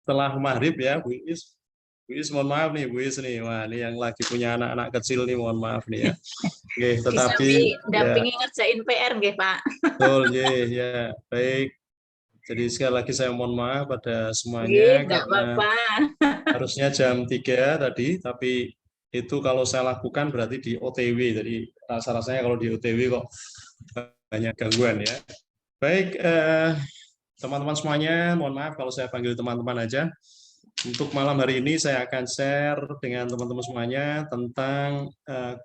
setelah maghrib ya, Bu Is. Bu Is, mohon maaf nih, Bu Is nih. Wah, ini yang lagi punya anak-anak kecil nih, mohon maaf nih ya. Oke, tetapi Disambi ya, dampingi ngerjain PR nggih, Pak. betul, ya, baik. Jadi sekali lagi saya mohon maaf pada Nggih, semuanya enggak karena apa-apa. harusnya jam 3 tadi, tapi itu kalau saya lakukan berarti di OTW. Jadi rasa-rasanya kalau di OTW kok banyak gangguan ya. Baik, teman-teman semuanya, mohon maaf kalau saya panggil teman-teman aja. Untuk malam hari ini saya akan share dengan teman-teman semuanya tentang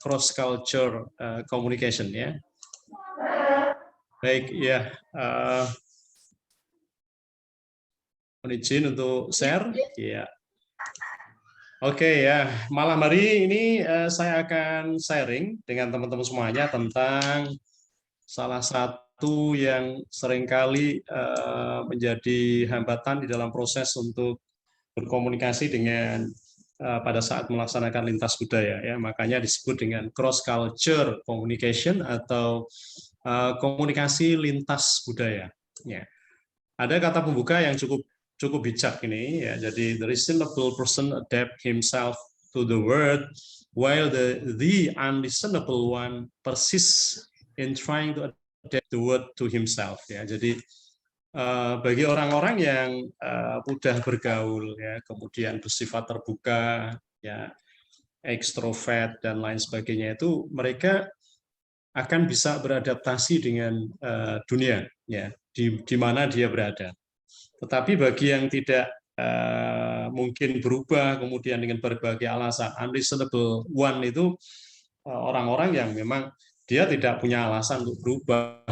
cross culture communication ya. Baik ya, mohon izin untuk share ya. Oke ya, malam hari ini saya akan sharing dengan teman-teman semuanya tentang salah satu yang seringkali menjadi hambatan di dalam proses untuk berkomunikasi dengan pada saat melaksanakan lintas budaya ya, makanya disebut dengan cross culture communication atau komunikasi lintas budaya ya. Ada kata pembuka yang cukup cukup bijak ini ya, jadi the reasonable person adapt himself to the world while the unreasonable one persists in trying to adapt the world to himself ya. Jadi bagi orang-orang yang mudah bergaul ya, kemudian bersifat terbuka ya, ekstrovert dan lain sebagainya, itu mereka akan bisa beradaptasi dengan dunia ya, di mana dia berada. Tetapi bagi yang tidak mungkin berubah kemudian dengan berbagai alasan, unreasonable one itu orang-orang yang memang dia tidak punya alasan untuk berubah,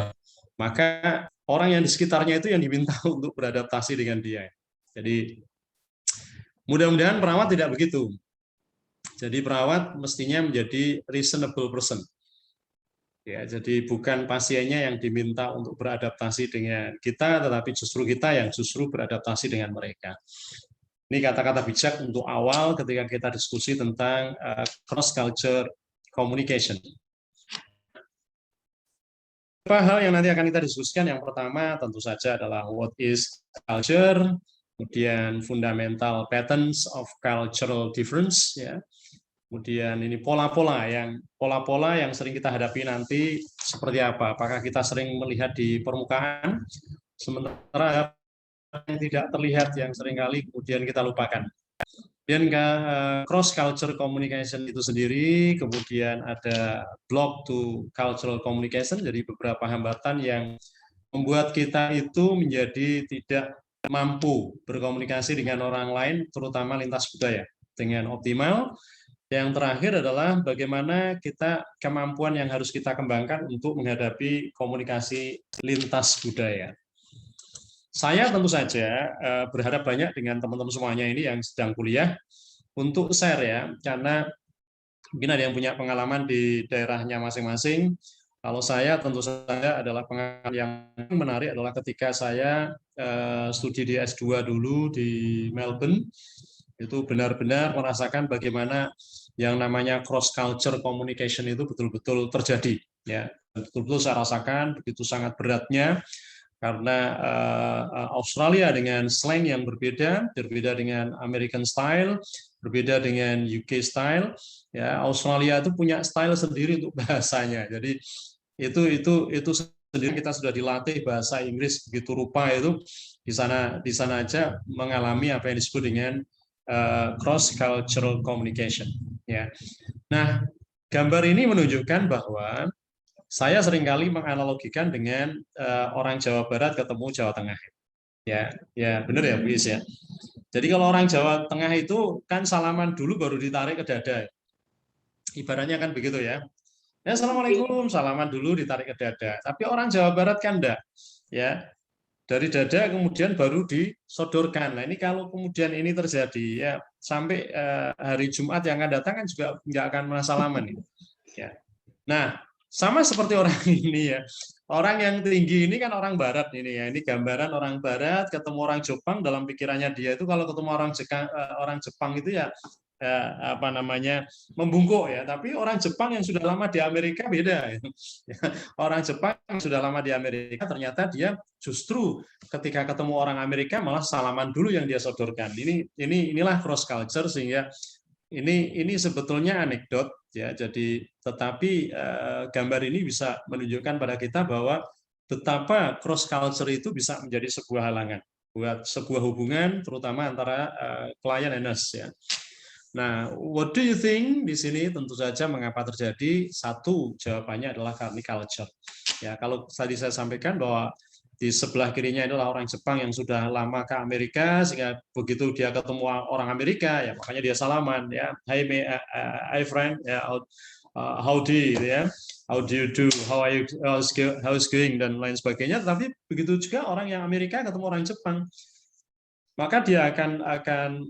maka orang yang di sekitarnya itu yang diminta untuk beradaptasi dengan dia. Jadi mudah-mudahan perawat tidak begitu. Jadi perawat mestinya menjadi reasonable person. Ya, jadi bukan pasiennya yang diminta untuk beradaptasi dengan kita, tetapi justru kita yang justru beradaptasi dengan mereka. Ini kata-kata bijak untuk awal ketika kita diskusi tentang cross culture communication. Beberapa hal yang nanti akan kita diskusikan. Yang pertama tentu saja adalah what is culture, kemudian fundamental patterns of cultural difference ya. Kemudian ini pola-pola yang sering kita hadapi nanti seperti apa? Apakah kita sering melihat di permukaan, sementara yang tidak terlihat yang seringkali kemudian kita lupakan. Dan cross culture communication itu sendiri, kemudian ada block to cultural communication, jadi beberapa hambatan yang membuat kita itu menjadi tidak mampu berkomunikasi dengan orang lain, terutama lintas budaya dengan optimal. Yang terakhir adalah bagaimana kemampuan yang harus kita kembangkan untuk menghadapi komunikasi lintas budaya. Saya tentu saja berharap banyak dengan teman-teman semuanya ini yang sedang kuliah untuk share ya, karena mungkin ada yang punya pengalaman di daerahnya masing-masing. Kalau saya tentu saja adalah pengalaman yang menarik adalah ketika saya studi di S2 dulu di Melbourne, itu benar-benar merasakan bagaimana yang namanya cross culture communication itu betul-betul terjadi ya, betul-betul saya rasakan begitu sangat beratnya karena Australia dengan slang yang berbeda dengan American style, berbeda dengan UK style ya. Australia itu punya style sendiri untuk bahasanya, jadi itu sendiri kita sudah dilatih bahasa Inggris begitu rupa, itu di sana aja mengalami apa yang disebut dengan cross cultural communication ya. Nah, gambar ini menunjukkan bahwa saya seringkali menganalogikan dengan orang Jawa Barat ketemu Jawa Tengah. Ya benar ya, Bu Is ya. Jadi kalau orang Jawa Tengah itu kan salaman dulu baru ditarik ke dada. Ibaratnya kan begitu ya. Ya, Assalamualaikum, salaman dulu ditarik ke dada. Tapi orang Jawa Barat kan enggak. Ya, dari dada kemudian baru disodorkan. Nah, ini kalau kemudian ini terjadi ya sampai hari Jumat yang akan datang kan juga nggak akan pernah salaman ini. Ya. Nah, sama seperti orang ini ya. Orang yang tinggi ini kan orang Barat ini ya. Ini gambaran orang Barat ketemu orang Jepang, dalam pikirannya dia itu kalau ketemu orang Jepang itu ya apa namanya membungkuk ya, tapi orang Jepang yang sudah lama di Amerika beda. Orang Jepang yang sudah lama di Amerika ternyata dia justru ketika ketemu orang Amerika malah salaman dulu yang dia sodorkan. Inilah cross culture, sehingga ini sebetulnya anekdot ya. Jadi tetapi gambar ini bisa menunjukkan pada kita bahwa betapa cross culture itu bisa menjadi sebuah halangan buat sebuah hubungan, terutama antara klien and us ya. Nah, what do you think di sini? Tentu saja mengapa terjadi? Satu, jawabannya adalah karena culture. Ya, kalau tadi saya sampaikan bahwa di sebelah kirinya adalah orang Jepang yang sudah lama ke Amerika, sehingga begitu dia ketemu orang Amerika, ya makanya dia salaman, ya, hi friend, ya, howdy, ya, how do you do, how are you, how's going, dan lain sebagainya. Tapi begitu juga orang yang Amerika ketemu orang Jepang, maka dia akan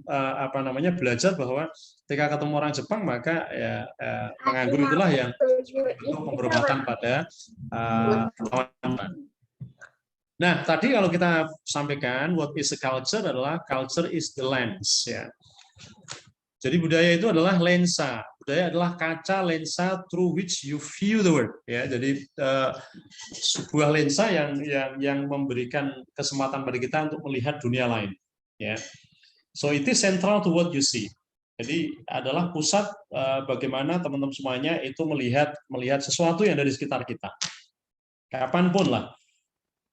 apa namanya belajar bahwa ketika ketemu orang Jepang maka ya menganggur itulah yang bentuk penghormatan pada lawan. Nah, tadi kalau kita sampaikan what is a culture adalah culture is the lens ya. Jadi budaya itu adalah lensa. Budaya adalah kaca lensa through which you view the world ya. Jadi sebuah lensa yang memberikan kesempatan bagi kita untuk melihat dunia lain. Ya, so it is central to what you see. Jadi adalah pusat bagaimana teman-teman semuanya itu melihat sesuatu yang dari sekitar kita. Kapanpun lah.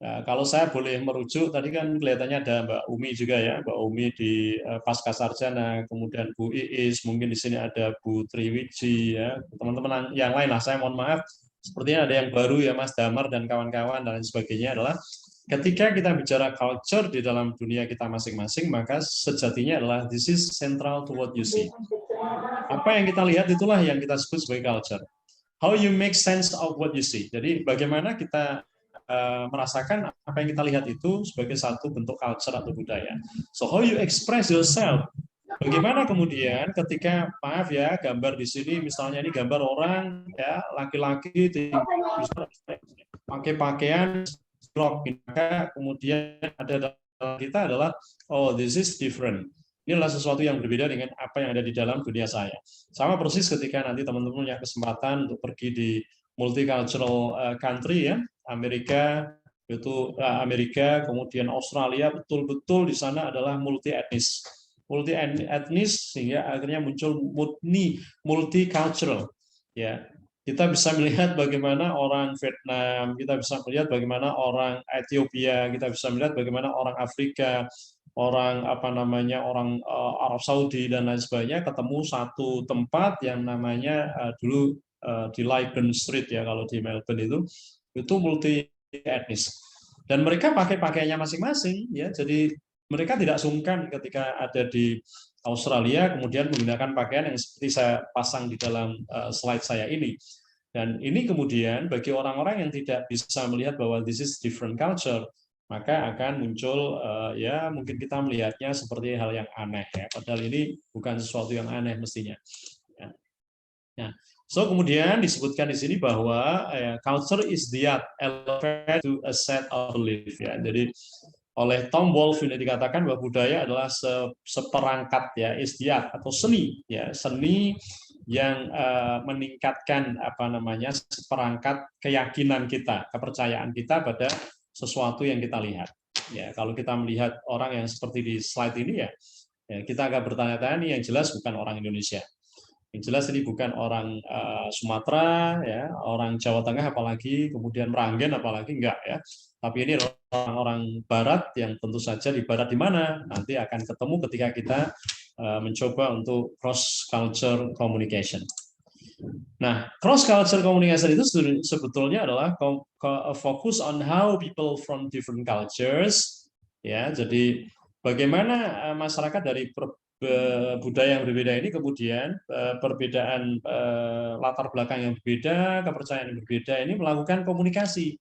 Kalau saya boleh merujuk, tadi kan kelihatannya ada Mbak Umi juga ya, Mbak Umi di Pasca Sarjana, kemudian Bu Iis, mungkin di sini ada Bu Triwiji ya, teman-teman yang lain lah. Saya mohon maaf, sepertinya ada yang baru ya, Mas Damar dan kawan-kawan dan lain sebagainya. Adalah ketika kita bicara culture di dalam dunia kita masing-masing, maka sejatinya adalah this is central to what you see. Apa yang kita lihat itulah yang kita sebut sebagai culture. How you make sense of what you see. Jadi bagaimana kita merasakan apa yang kita lihat itu sebagai satu bentuk culture atau budaya. So how you express yourself. Bagaimana kemudian ketika, maaf ya, gambar di sini misalnya ini gambar orang ya, laki-laki pakai pakaian blok, maka kemudian ada dalam kita adalah oh this is different. Inilah sesuatu yang berbeda dengan apa yang ada di dalam dunia saya. Sama persis ketika nanti teman-teman punya kesempatan untuk pergi di multicultural country ya, Amerika, kemudian Australia, betul-betul di sana adalah multi etnis, sehingga akhirnya muncul multicultural. Ya, kita bisa melihat bagaimana orang Vietnam, kita bisa melihat bagaimana orang Ethiopia, kita bisa melihat bagaimana orang Afrika, orang orang Arab Saudi dan lain sebagainya ketemu satu tempat yang namanya dulu di Lygon Street ya kalau di Melbourne itu multi etnis, dan mereka pakai pakaiannya masing-masing ya. Jadi mereka tidak sungkan ketika ada di Australia kemudian menggunakan pakaian yang seperti saya pasang di dalam slide saya ini. Dan ini kemudian bagi orang-orang yang tidak bisa melihat bahwa this is different culture, maka akan muncul ya mungkin kita melihatnya seperti hal yang aneh ya, padahal ini bukan sesuatu yang aneh mestinya. Nah, so kemudian disebutkan di sini bahwa culture is the art elevated to a set of belief ya. Jadi oleh Tom Wolfe ini dikatakan bahwa budaya adalah seperangkat ya istiadat atau seni ya, seni yang meningkatkan seperangkat keyakinan kita, kepercayaan kita pada sesuatu yang kita lihat. Ya, kalau kita melihat orang yang seperti di slide ini ya kita agak bertanya-tanya, ini yang jelas bukan orang Indonesia. Yang jelas ini bukan orang Sumatera, ya, orang Jawa Tengah apalagi, kemudian Meranggen apalagi, enggak ya. Tapi ini orang-orang Barat yang tentu saja di Barat di mana nanti akan ketemu ketika kita mencoba untuk cross culture communication. Nah, cross culture communication itu sebetulnya adalah fokus on how people from different cultures, ya. Jadi bagaimana masyarakat dari budaya yang berbeda ini kemudian perbedaan latar belakang yang berbeda, kepercayaan yang berbeda ini melakukan komunikasi.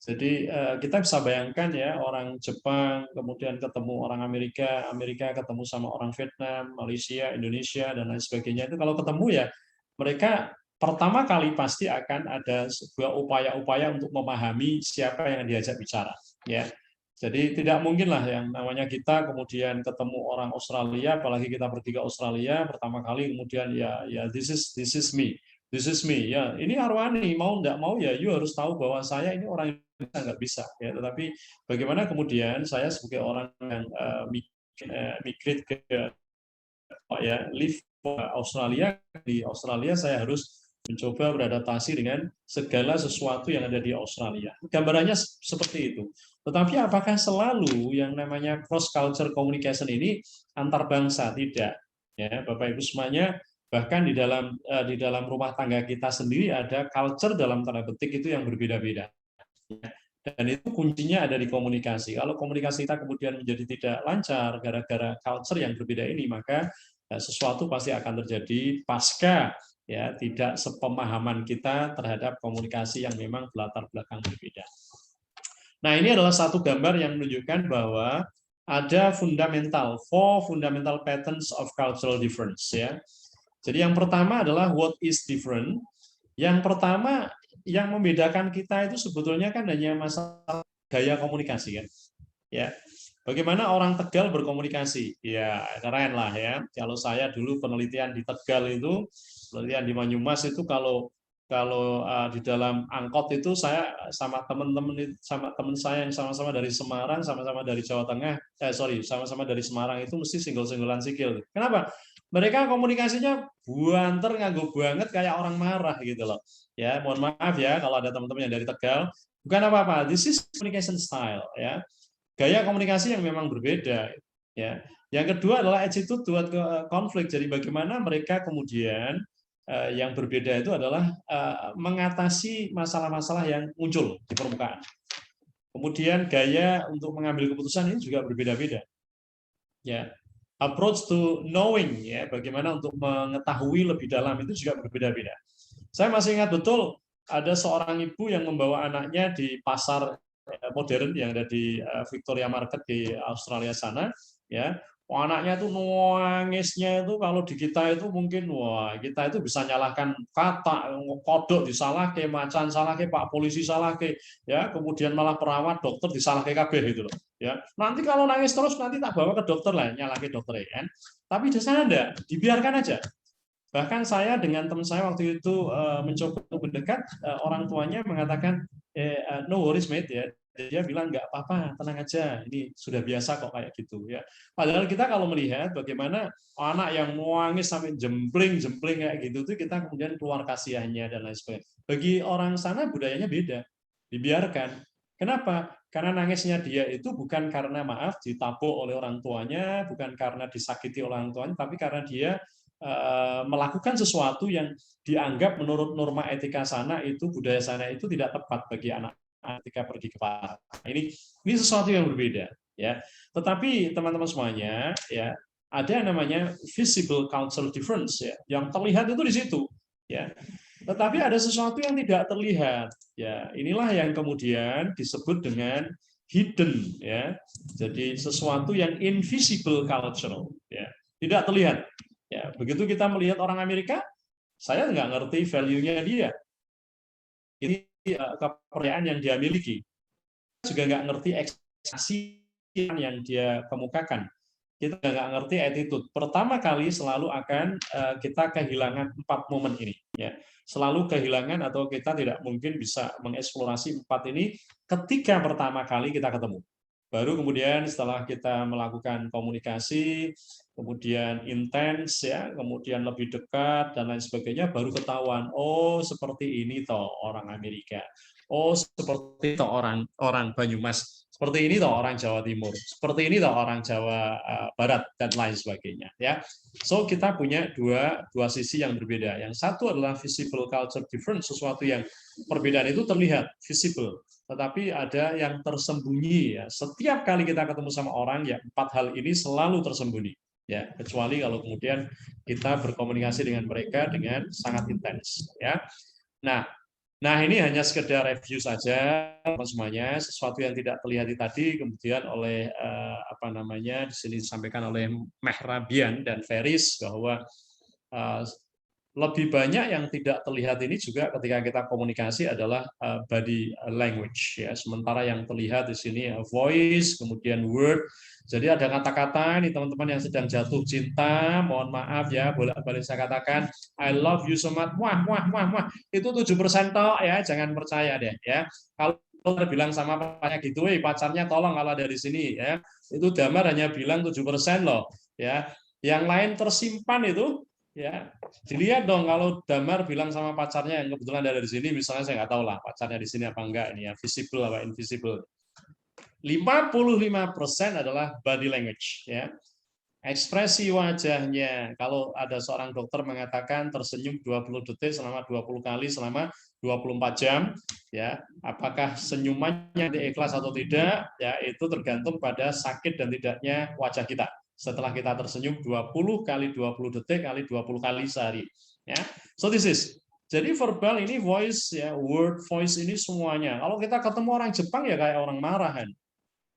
Jadi kita bisa bayangkan ya, orang Jepang kemudian ketemu orang Amerika, Amerika ketemu sama orang Vietnam, Malaysia, Indonesia dan lain sebagainya. Itu kalau ketemu ya mereka pertama kali pasti akan ada sebuah upaya-upaya untuk memahami siapa yang diajak bicara, ya. Jadi tidak mungkin lah yang namanya kita kemudian ketemu orang Australia, apalagi kita pergi ke Australia pertama kali kemudian ya this is me ya ini Arwani mau nggak mau ya you harus tahu bahwa saya ini orang Indonesia nggak bisa ya. Tetapi bagaimana kemudian saya sebagai orang yang migrate ke ya live Australia, di Australia saya harus mencoba beradaptasi dengan segala sesuatu yang ada di Australia. Gambarannya seperti itu. Tetapi apakah selalu yang namanya cross culture communication ini antar bangsa? Tidak. Ya, Bapak Ibu semuanya, bahkan di dalam rumah tangga kita sendiri ada culture dalam tanda petik itu yang berbeda-beda. Dan itu kuncinya ada di komunikasi. Kalau komunikasi kita kemudian menjadi tidak lancar gara-gara culture yang berbeda ini, maka sesuatu pasti akan terjadi pasca ya tidak sepemahaman kita terhadap komunikasi yang memang latar belakang berbeda. Nah, ini adalah satu gambar yang menunjukkan bahwa ada four fundamental patterns of cultural difference ya. Jadi yang pertama adalah what is different. Yang pertama yang membedakan kita itu sebetulnya kan hanya masalah gaya komunikasi kan. Ya. Bagaimana orang Tegal berkomunikasi? Ya, keren lah ya. Kalau saya dulu penelitian di Tegal itu, penelitian di Banyumas itu kalau di dalam angkot itu saya sama teman saya yang sama-sama dari Semarang, sama-sama dari Jawa Tengah, sama-sama dari Semarang itu mesti singgol-singgolan sikil. Kenapa? Mereka komunikasinya buanter nganggo banget kayak orang marah gitu loh. Ya, mohon maaf ya kalau ada teman-teman yang dari Tegal. Bukan apa-apa. This is communication style ya. Gaya komunikasi yang memang berbeda ya. Yang kedua adalah attitude toward konflik. Jadi bagaimana mereka kemudian yang berbeda itu adalah mengatasi masalah-masalah yang muncul di permukaan. Kemudian gaya untuk mengambil keputusan ini juga berbeda-beda. Ya. Approach to knowing ya, bagaimana untuk mengetahui lebih dalam itu juga berbeda-beda. Saya masih ingat betul ada seorang ibu yang membawa anaknya di pasar modern yang ada di Victoria Market di Australia sana ya. Anaknya tuh nangisnya itu kalau di kita itu mungkin wah kita itu bisa nyalahkan kata kodok disalah ke macan salah ke pak polisi salah ke ya kemudian malah perawat dokter disalah ke KB gitu loh ya. Nanti kalau nangis terus nanti tak bawa ke dokter lah nyalah ke dokter ya kan. Tapi di sana enggak, dibiarkan aja. Bahkan saya dengan teman saya waktu itu mencoba untuk mendekat, orang tuanya mengatakan, no worries mate ya. Dia bilang nggak apa-apa, tenang aja, ini sudah biasa kok kayak gitu ya. Padahal kita kalau melihat bagaimana anak yang nangis sampai jempling kayak gitu tuh kita kemudian keluar kasihannya dan lain sebagainya. Bagi orang sana budayanya beda, dibiarkan. Kenapa? Karena nangisnya dia itu bukan karena maaf ditabuk oleh orang tuanya, bukan karena disakiti oleh orang tuanya, tapi karena dia melakukan sesuatu yang dianggap menurut norma etika sana itu budaya sana itu tidak tepat bagi anak ketika pergi ke pasar. Ini sesuatu yang berbeda ya. Tetapi teman-teman semuanya ya ada yang namanya visible cultural difference ya. Yang terlihat itu di situ ya. Tetapi ada sesuatu yang tidak terlihat ya. Inilah yang kemudian disebut dengan hidden ya. Jadi sesuatu yang invisible cultural ya. Tidak terlihat. Ya, begitu kita melihat orang Amerika, saya nggak ngerti value-nya dia. Ini kepercayaan yang dia miliki. Juga nggak ngerti ekspresi yang dia kemukakan. Kita nggak ngerti attitude. Pertama kali selalu akan kita kehilangan 4 momen ini. Ya. Selalu kehilangan atau kita tidak mungkin bisa mengeksplorasi 4 ini ketika pertama kali kita ketemu. Baru kemudian setelah kita melakukan komunikasi, kemudian intens ya, kemudian lebih dekat dan lain sebagainya, baru ketahuan, oh seperti ini toh orang Amerika, oh seperti toh orang Banyumas, seperti ini toh orang Jawa Timur, seperti ini toh orang Jawa Barat dan lain sebagainya ya. So kita punya dua sisi yang berbeda. Yang satu adalah visible culture difference, sesuatu yang perbedaan itu terlihat visible. Tetapi ada yang tersembunyi ya. Setiap kali kita ketemu sama orang ya 4 hal ini selalu tersembunyi ya, kecuali kalau kemudian kita berkomunikasi dengan mereka dengan sangat intens ya. Nah ini hanya sekedar review saja semuanya, sesuatu yang tidak terlihat tadi kemudian oleh di sini disampaikan oleh Mehrabian dan Feris bahwa lebih banyak yang tidak terlihat ini juga ketika kita komunikasi adalah body language ya. Sementara yang terlihat di sini voice, kemudian word. Jadi ada kata-kata nih teman-teman yang sedang jatuh cinta, mohon maaf ya, bolak-balik saya katakan I love you so much. Wah, wah, wah, wah. Itu 7% tok ya, jangan percaya deh ya. Kalau bilang sama pacarnya gitu, pacarnya tolong kalau dari sini ya. Itu Damar hanya bilang 7% loh ya. Yang lain tersimpan itu ya. Dilihat dong kalau Damar bilang sama pacarnya yang kebetulan ada di sini, misalnya saya nggak tahu lah pacarnya di sini apa enggak ini ya, visible apa invisible. 55% adalah body language ya. Ekspresi wajahnya, kalau ada seorang dokter mengatakan tersenyum 20 detik selama 20 kali selama 24 jam, ya, apakah senyumannya ikhlas atau tidak, ya itu tergantung pada sakit dan tidaknya wajah kita. Setelah kita tersenyum 20 kali 20 detik kali 20 kali sehari, ya. So this is. Jadi verbal ini voice ya, word voice ini semuanya. Kalau kita ketemu orang Jepang ya kayak orang marahan.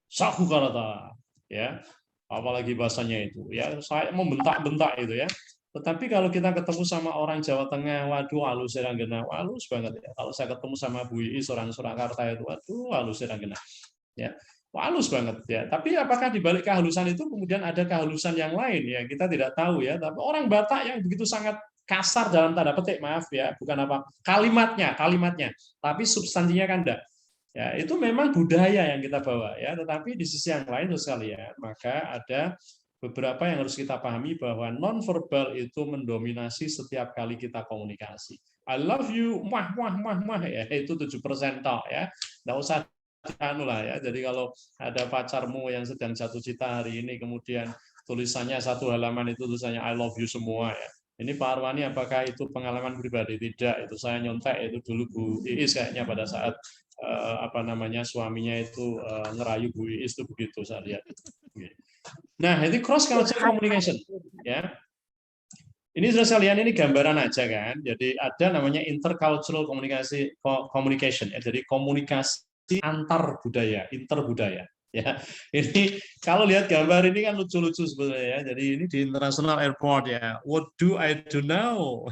Saku karata, ya apalagi bahasanya itu ya saya membentak-bentak itu ya, tetapi kalau kita ketemu sama orang Jawa Tengah, waduh halus gena, halus banget ya. Kalau saya ketemu sama Bu Iis orang Surakarta itu, waduh halus gena ya, halus banget ya. Tapi apakah di balik kehalusan itu kemudian ada kehalusan yang lain ya, kita tidak tahu ya. Tapi orang Batak yang begitu sangat kasar dalam tanda petik, maaf ya, bukan apa kalimatnya, tapi substansinya kan enggak. Ya, itu memang budaya yang kita bawa ya, tetapi di sisi yang lain sekalian, maka ada beberapa yang harus kita pahami bahwa nonverbal itu mendominasi setiap kali kita komunikasi. I love you, mah mah mah mah ya, itu 7% tok ya. Enggak usah anu lah ya. Jadi kalau ada pacarmu yang sedang jatuh cinta hari ini kemudian tulisannya satu halaman itu tulisannya I love you semua ya. Ini Pak Arwani apakah itu pengalaman pribadi? Tidak, itu saya nyontek itu dulu Bu Iis kayaknya pada saat apa namanya suaminya itu ngerayu Bu Iis itu begitu saya lihat. Nah, itu cross culture communication ya. Ini sudah sekalian ini gambaran aja kan. Jadi ada namanya intercultural communication ya. Jadi komunikasi antar budaya, interbudaya ya. Ini kalau lihat gambar ini kan lucu-lucu sebenarnya ya. Jadi ini di International Airport ya. What do I do now?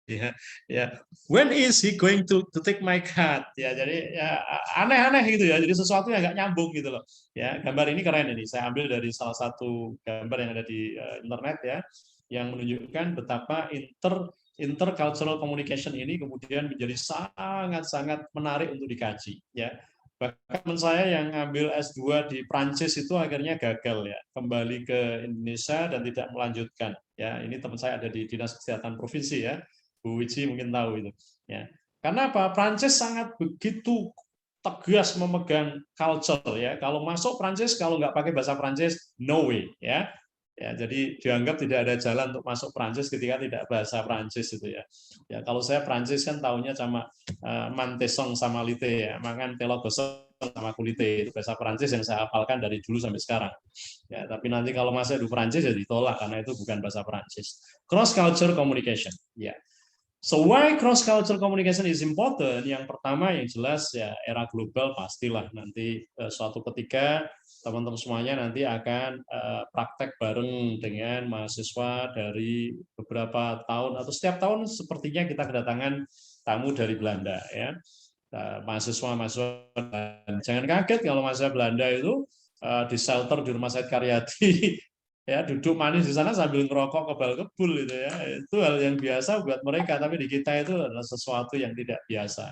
Ya, ya. When is he going to take my card? Ya, jadi ya aneh-aneh gitu ya. Jadi sesuatu yang nggak nyambung gitu loh. Ya, gambar ini keren ini. Saya ambil dari salah satu gambar yang ada di internet ya, yang menunjukkan betapa intercultural communication ini kemudian menjadi sangat-sangat menarik untuk dikaji. Ya, bahkan teman saya yang ambil S2 di Prancis itu akhirnya gagal ya, kembali ke Indonesia dan tidak melanjutkan. Ya, ini teman saya ada di Dinas Kesehatan Provinsi ya. Bu Wiji mungkin tahu itu. Ya. Karena apa? Prancis sangat begitu tegas memegang culture ya. Kalau masuk Prancis kalau nggak pakai bahasa Prancis, no way ya. Ya, jadi dianggap tidak ada jalan untuk masuk Prancis ketika tidak bahasa Prancis itu ya. Ya kalau saya Prancis kan tahunya sama mantesong sama lite ya, makan telo gosong sama kulite itu bahasa Prancis yang saya hafalkan dari dulu sampai sekarang. Ya, tapi nanti kalau masuk di Prancis ya ditolak karena itu bukan bahasa Prancis. Cross culture communication. Ya. So why cross cultural communication is important? Yang pertama yang jelas ya era global pastilah nanti suatu ketika teman-teman semuanya nanti akan praktek bareng dengan mahasiswa dari beberapa tahun atau setiap tahun sepertinya kita kedatangan tamu dari Belanda ya. Mahasiswa-mahasiswa, jangan kaget kalau mahasiswa Belanda itu di shelter di Rumah Sakit Karyadi ya duduk manis di sana sambil ngerokok kebal-kebul gitu ya, itu hal yang biasa buat mereka, tapi di kita itu adalah sesuatu yang tidak biasa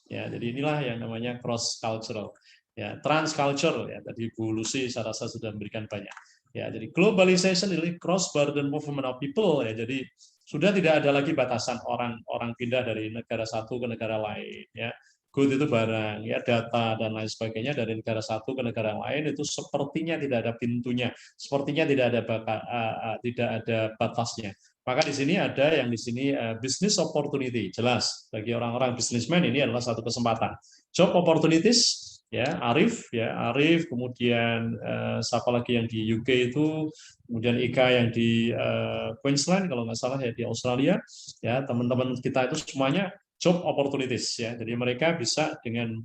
ya. Jadi inilah yang namanya cross cultural ya, transculture ya, tadi Bu Lucy saya rasa sudah memberikan banyak ya. Jadi globalization ini cross border movement of people ya, jadi sudah tidak ada lagi batasan orang pindah dari negara satu ke negara lain ya. Good itu barang, ya data dan lain sebagainya dari negara satu ke negara lain itu sepertinya tidak ada pintunya, sepertinya tidak ada batasnya. Maka di sini ada yang di sini business opportunity, jelas bagi orang-orang bisnismen ini adalah satu kesempatan. Job opportunities, ya Arif, kemudian siapa lagi yang di UK itu, kemudian Ika yang di Queensland kalau nggak salah ya di Australia, ya teman-teman kita itu semuanya job opportunities ya. Jadi mereka bisa dengan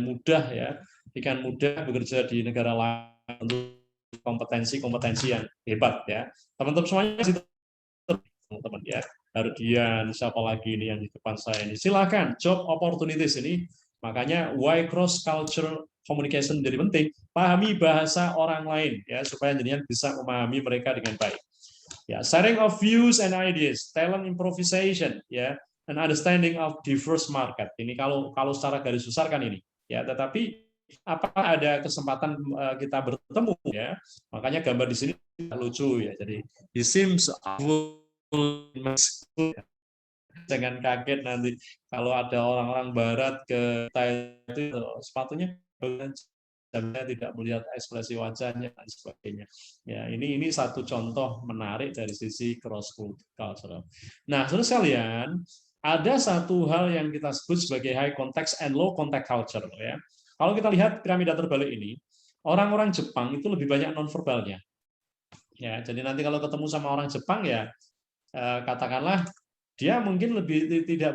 mudah ya, dengan mudah bekerja di negara lain untuk kompetensi-kompetensi yang hebat ya. Teman-teman semuanya teman-teman ya. Guardian, siapa lagi ini yang di depan saya ini. Silakan, job opportunities ini. Makanya why cross cultural communication jadi penting. Pahami bahasa orang lain ya supaya jadinya bisa memahami mereka dengan baik. Ya, sharing of views and ideas, talent improvisation, ya, and understanding of diverse market. Ini kalau secara garis besar kan ini. Ya, tetapi apakah ada kesempatan kita bertemu ya? Makanya gambar di sini lucu ya. Jadi he seems jangan kaget nanti kalau ada orang-orang barat ke Thailand itu sepatunya jamnya tidak melihat ekspresi wajahnya dan sebagainya. Ya, ini satu contoh menarik dari sisi cross cultural. Nah, saudara sekalian, ada satu hal yang kita sebut sebagai high context and low context culture ya. Kalau kita lihat piramida terbalik ini, orang-orang Jepang itu lebih banyak nonverbalnya. Ya, jadi nanti kalau ketemu sama orang Jepang ya katakanlah dia mungkin tidak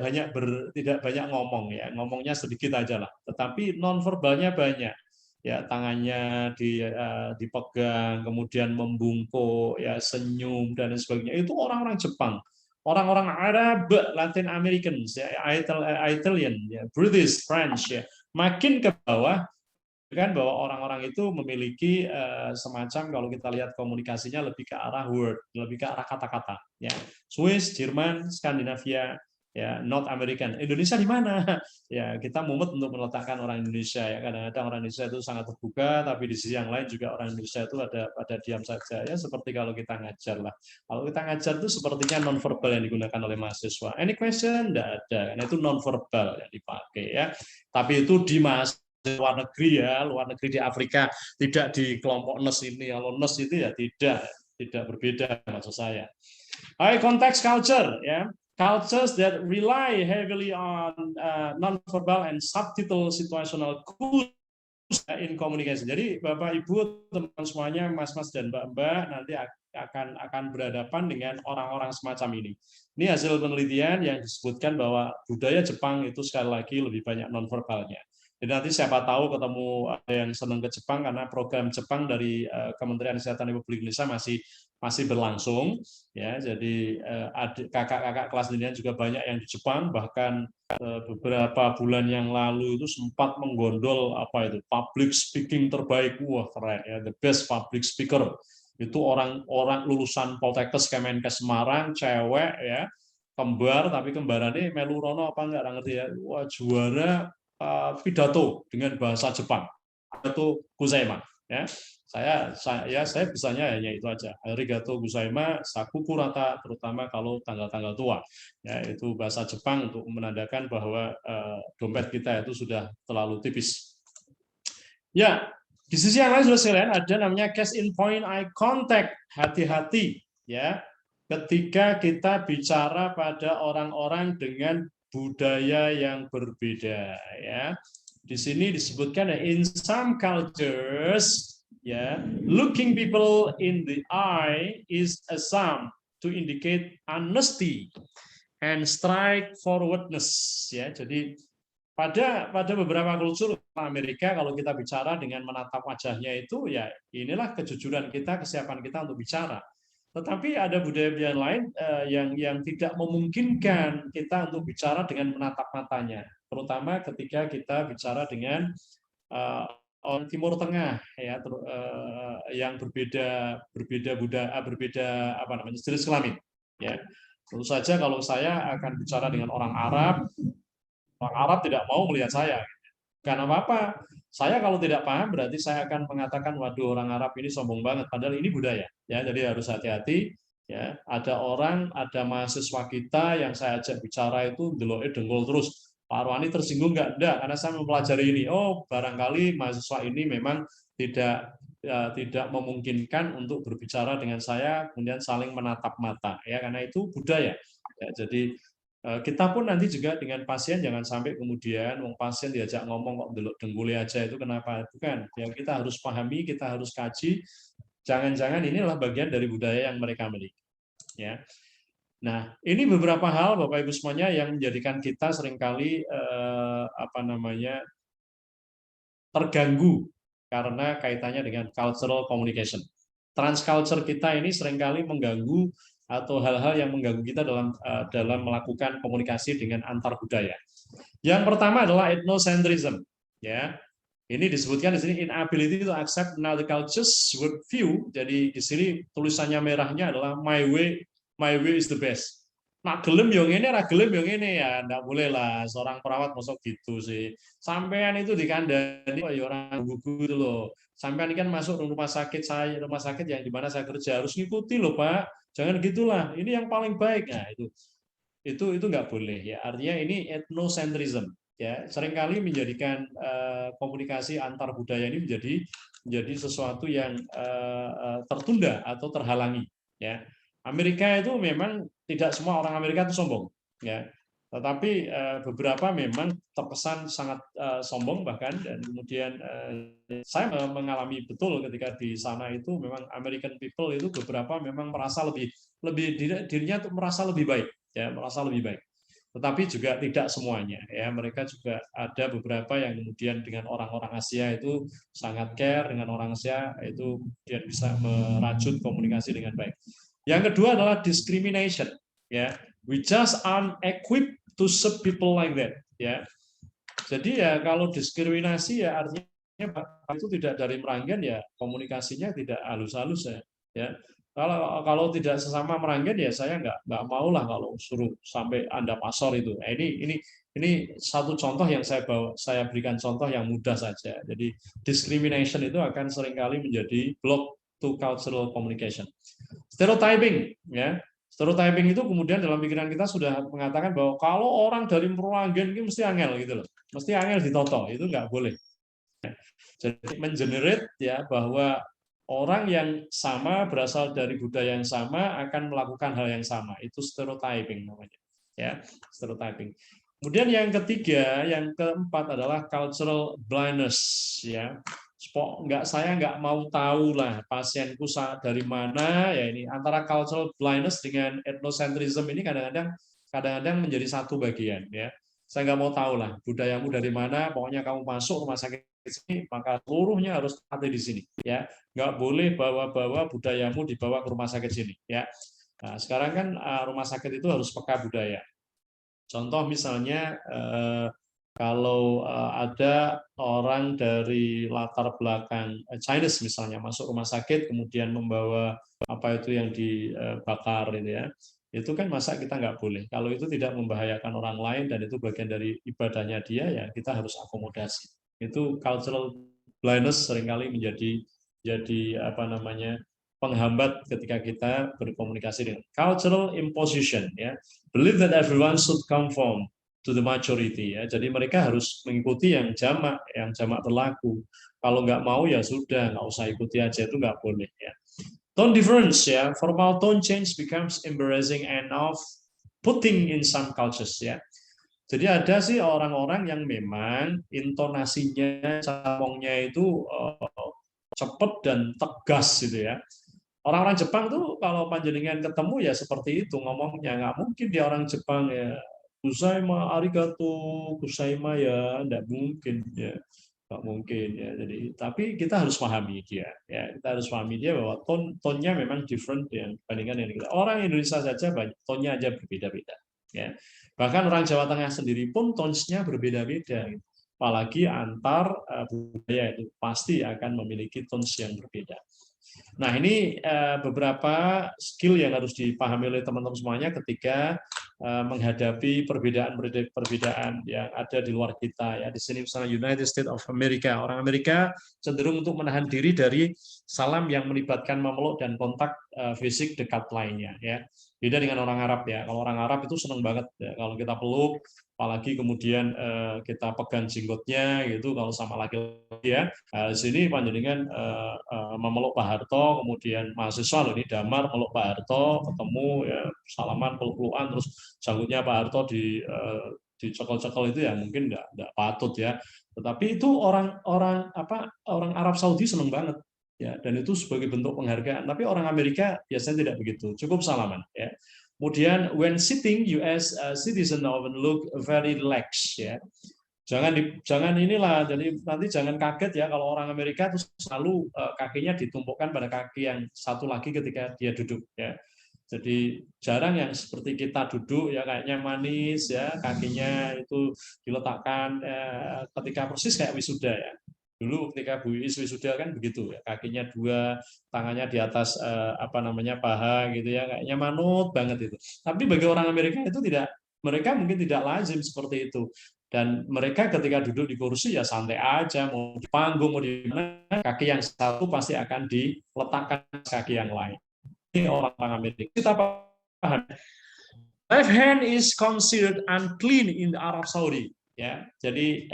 banyak ngomong ya, ngomongnya sedikit aja lah, tetapi nonverbalnya banyak ya, tangannya dipegang, kemudian membungkuk ya, senyum dan sebagainya. Itu orang-orang Jepang, orang-orang Arab, Latin Americans ya, Italian ya, British, French ya, makin ke bawah kan bahwa orang-orang itu memiliki semacam kalau kita lihat komunikasinya lebih ke arah word, lebih ke arah kata-kata. Ya, Swiss, Jerman, Skandinavia, ya, North American. Indonesia di mana? Ya, kita mumet untuk meletakkan orang Indonesia. Ya, kadang-kadang orang Indonesia itu sangat terbuka, tapi di sisi yang lain juga orang Indonesia itu ada diam saja. Ya, seperti kalau kita ngajar lah. Kalau kita ngajar itu sepertinya nonverbal yang digunakan oleh mahasiswa. Any question? Tidak ada. Karena itu nonverbal yang dipakai. Ya, tapi itu di luar negeri ya, luar negeri di Afrika, tidak di kelompok NES ini. Kalau NES itu ya tidak berbeda maksud saya. High context culture ya, cultures that rely heavily on non-verbal and subtitle situational cues in communication. Jadi Bapak Ibu teman semuanya, Mas-mas dan Mbak-mbak nanti akan berhadapan dengan orang-orang semacam ini. Ini hasil penelitian yang disebutkan bahwa budaya Jepang itu sekali lagi lebih banyak nonverbalnya. Jadi nanti siapa tahu ketemu ada yang senang ke Jepang karena program Jepang dari Kementerian Kesehatan Republik Indonesia masih berlangsung ya. Jadi kakak-kakak kelas dunia juga banyak yang di Jepang, bahkan beberapa bulan yang lalu itu sempat menggondol apa itu public speaking terbaik. Wah, keren ya, the best public speaker. Itu orang-orang lulusan Poltekkes Kemenkes Semarang, cewek ya, kembar, tapi kembarannya melu rono apa enggak ngerti ya. Wah, juara pidato dengan bahasa Jepang. Itu Kuzaima ya. Saya bisanya hanya itu aja. Arigato gozaima, sakuku rata, terutama kalau tanggal-tanggal tua. Ya, itu bahasa Jepang untuk menandakan bahwa dompet kita itu sudah terlalu tipis. Ya, di sisi yang lain sudah sekalian ada namanya case in point eye contact. Hati-hati ya ketika kita bicara pada orang-orang dengan budaya yang berbeda ya. Di sini disebutkan in some cultures ya, looking people in the eye is a sign to indicate honesty and straightforwardness ya. Jadi pada beberapa kultur Amerika kalau kita bicara dengan menatap wajahnya itu ya inilah kejujuran kita, kesiapan kita untuk bicara. Tetapi ada budaya lain yang tidak memungkinkan kita untuk bicara dengan menatap matanya, terutama ketika kita bicara dengan orang Timur Tengah ya, yang berbeda budaya, berbeda apa namanya jenis kelamin. Ya, tentu saja kalau saya akan bicara dengan orang Arab tidak mau melihat saya. Karena apa? Saya kalau tidak paham berarti saya akan mengatakan waduh orang Arab ini sombong banget, padahal ini budaya ya. Jadi harus hati-hati ya. Ada mahasiswa kita yang saya ajak bicara itu deloke dengkul terus. Pak Arwani tersinggung nggak? Enggak, karena saya mempelajari ini. Oh, barangkali mahasiswa ini memang tidak memungkinkan untuk berbicara dengan saya kemudian saling menatap mata ya, karena itu budaya. Ya, jadi kita pun nanti juga dengan pasien jangan sampai kemudian pasien diajak ngomong kok delok denggule aja, itu kenapa? Bukan. Ya, kita harus pahami, kita harus kaji. Jangan-jangan inilah bagian dari budaya yang mereka miliki. Ya. Nah, ini beberapa hal Bapak Ibu semuanya yang menjadikan kita seringkali terganggu karena kaitannya dengan cultural communication. Transculture kita ini seringkali mengganggu atau hal-hal yang mengganggu kita dalam melakukan komunikasi dengan antar budaya. Yang pertama adalah ethnocentrism, ya. Ini disebutkan di sini inability to accept another culture's worldview. Jadi di sini tulisannya merahnya adalah my way is the best. Nak gelem yang ini, ra gelem yang ini, ya enggak boleh lah seorang perawat masuk gitu sih. Sampean itu dikandani ya orang gugu itu loh. Sampean ini kan masuk rumah sakit rumah sakit yang di mana saya kerja harus ngikuti loh Pak. Jangan gitulah. Ini yang paling baik. Nah, itu nggak boleh ya. Artinya ini ethnocentrism ya, seringkali menjadikan komunikasi antar budaya ini menjadi sesuatu yang tertunda atau terhalangi ya. Amerika itu memang tidak semua orang Amerika itu sombong ya, tetapi beberapa memang terkesan sangat sombong bahkan, dan kemudian saya mengalami betul ketika di sana itu memang American people itu beberapa memang merasa lebih dirinya tuh merasa lebih baik ya, merasa lebih baik. Tetapi juga tidak semuanya ya, mereka juga ada beberapa yang kemudian dengan orang-orang Asia itu sangat care, dengan orang Asia itu kemudian bisa merajut komunikasi dengan baik. Yang kedua adalah discrimination ya, we just aren't equipped to serve people like that ya. Jadi ya kalau diskriminasi ya artinya itu tidak dari meranggen ya komunikasinya tidak halus-halus ya. Kalau tidak sesama meranggen ya saya nggak mau lah kalau suruh sampai Anda pasor itu. Nah, ini satu contoh yang saya berikan contoh yang mudah saja. Jadi discrimination itu akan seringkali menjadi block to cultural communication. Stereotyping ya. Stereotyping itu kemudian dalam pikiran kita sudah mengatakan bahwa kalau orang dari meranggen ini mesti angel gitu loh. Mesti angel ditoto, itu nggak boleh. Jadi mengenerate ya bahwa orang yang sama berasal dari budaya yang sama akan melakukan hal yang sama. Itu stereotyping namanya. Ya, stereotyping. Kemudian yang ketiga, yang keempat adalah cultural blindness ya. Saya nggak mau tahu lah pasienku dari mana ya, ini antara cultural blindness dengan ethnocentrism ini kadang-kadang menjadi satu bagian ya. Saya nggak mau tahu lah budayamu dari mana, pokoknya kamu masuk rumah sakit sini maka seluruhnya harus ada di sini ya, nggak boleh bawa-bawa budayamu dibawa ke rumah sakit sini ya. Nah, sekarang kan rumah sakit itu harus peka budaya. Contoh misalnya kalau ada orang dari latar belakang Chinese misalnya masuk rumah sakit kemudian membawa apa itu yang dibakar itu ya, itu kan masa kita nggak boleh. Kalau itu tidak membahayakan orang lain dan itu bagian dari ibadahnya dia ya kita harus akomodasi. Itu cultural blindness seringkali jadi apa namanya penghambat ketika kita berkomunikasi dengan cultural imposition ya, believe that everyone should conform to the majority ya. Jadi mereka harus mengikuti yang jamak berlaku. Kalau nggak mau ya sudah nggak usah ikuti aja, itu nggak boleh ya. Tone difference ya, formal tone change becomes embarrassing and off-putting in some cultures ya. Jadi ada sih orang-orang yang memang intonasinya, ngomongnya itu cepat dan tegas gitu ya. Orang-orang Jepang tuh kalau panjenengan ketemu ya seperti itu ngomongnya, nggak mungkin dia orang Jepang ya Kusaima arigato, kusaima ya, enggak mungkin ya. Enggak mungkin ya. Jadi tapi kita harus pahami dia ya. Kita harus pahami dia bahwa tonnya memang different ya dibandingkan dengan kita. Orang Indonesia saja banyak tonnya aja berbeda-beda ya. Bahkan orang Jawa Tengah sendiri pun tonsnya berbeda-beda. Apalagi antar budaya itu pasti akan memiliki tons yang berbeda. Nah, ini beberapa skill yang harus dipahami oleh teman-teman semuanya ketika menghadapi perbedaan yang ada di luar kita ya. Di sini misalnya United States of America, orang Amerika cenderung untuk menahan diri dari salam yang melibatkan memeluk dan kontak fisik dekat lainnya ya. Beda dengan orang Arab ya. Kalau orang Arab itu senang banget ya, kalau kita peluk, apalagi kemudian kita pegang jenggotnya gitu kalau sama laki-laki ya. Nah, di sini panjenengan memeluk Pak Harto, kemudian mahasiswa loh ini damar meluk Pak Harto, ketemu ya salaman peluk-pelukan terus janggutnya Pak Harto dicekal-cekal itu ya mungkin enggak patut ya. Tetapi itu orang Arab Saudi senang banget. Ya, dan itu sebagai bentuk penghargaan. Tapi orang Amerika biasanya tidak begitu, cukup salaman. Ya. Kemudian when sitting, US citizen often look very relaxed. Ya. Jangan inilah, jadi nanti jangan kaget ya kalau orang Amerika itu selalu kakinya ditumpukkan pada kaki yang satu lagi ketika dia duduk. Ya. Jadi jarang yang seperti kita duduk ya kayaknya manis ya, kakinya itu diletakkan ketika persis kayak wisuda ya. Dulu ketika Bu Iis wisuda kan begitu ya, kakinya dua, tangannya di atas apa namanya paha gitu ya, kayaknya manut banget itu. Tapi bagi orang Amerika itu tidak, mereka mungkin tidak lazim seperti itu. Dan mereka ketika duduk di kursi ya santai aja, mau di panggung mau di mana, kaki yang satu pasti akan diletakkan kaki yang lain. Ini orang Amerika. Kita paham. Left hand is considered unclean in the Arab Saudi. Ya, jadi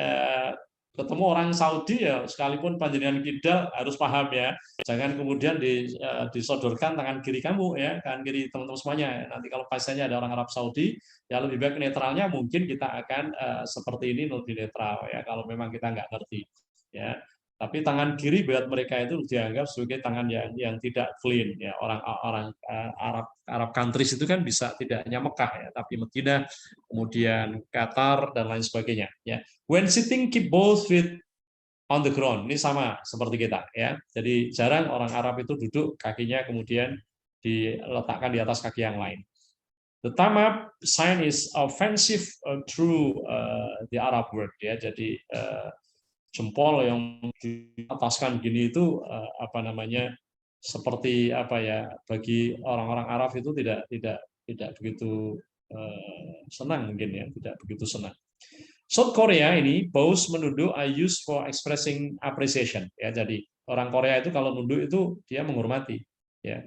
ketemu orang Saudi ya, sekalipun panjenengan kidal harus paham ya. Jangan kemudian disodorkan tangan kiri kamu ya, tangan kiri teman-teman semuanya. Nanti kalau pasiennya ada orang Arab Saudi, ya lebih baik netralnya mungkin kita akan seperti ini lebih netral ya. Kalau memang kita nggak ngerti ya. Tapi tangan kiri buat mereka itu dianggap sebagai tangan yang tidak clean ya. Orang Arab countries itu kan bisa tidak hanya Mekah ya, tapi Madinah, kemudian Qatar dan lain sebagainya ya. When sitting keep both feet on the ground. Ini sama seperti kita ya. Jadi jarang orang Arab itu duduk kakinya kemudian diletakkan di atas kaki yang lain. The thumb up sign is offensive through the Arab word ya. Jadi jempol yang diataskan gini itu apa namanya, seperti apa ya, bagi orang-orang Arab itu tidak begitu senang mungkin ya, tidak begitu senang. South Korea ini bows menunduk are used for expressing appreciation ya. Jadi orang Korea itu kalau nunduk itu dia menghormati ya.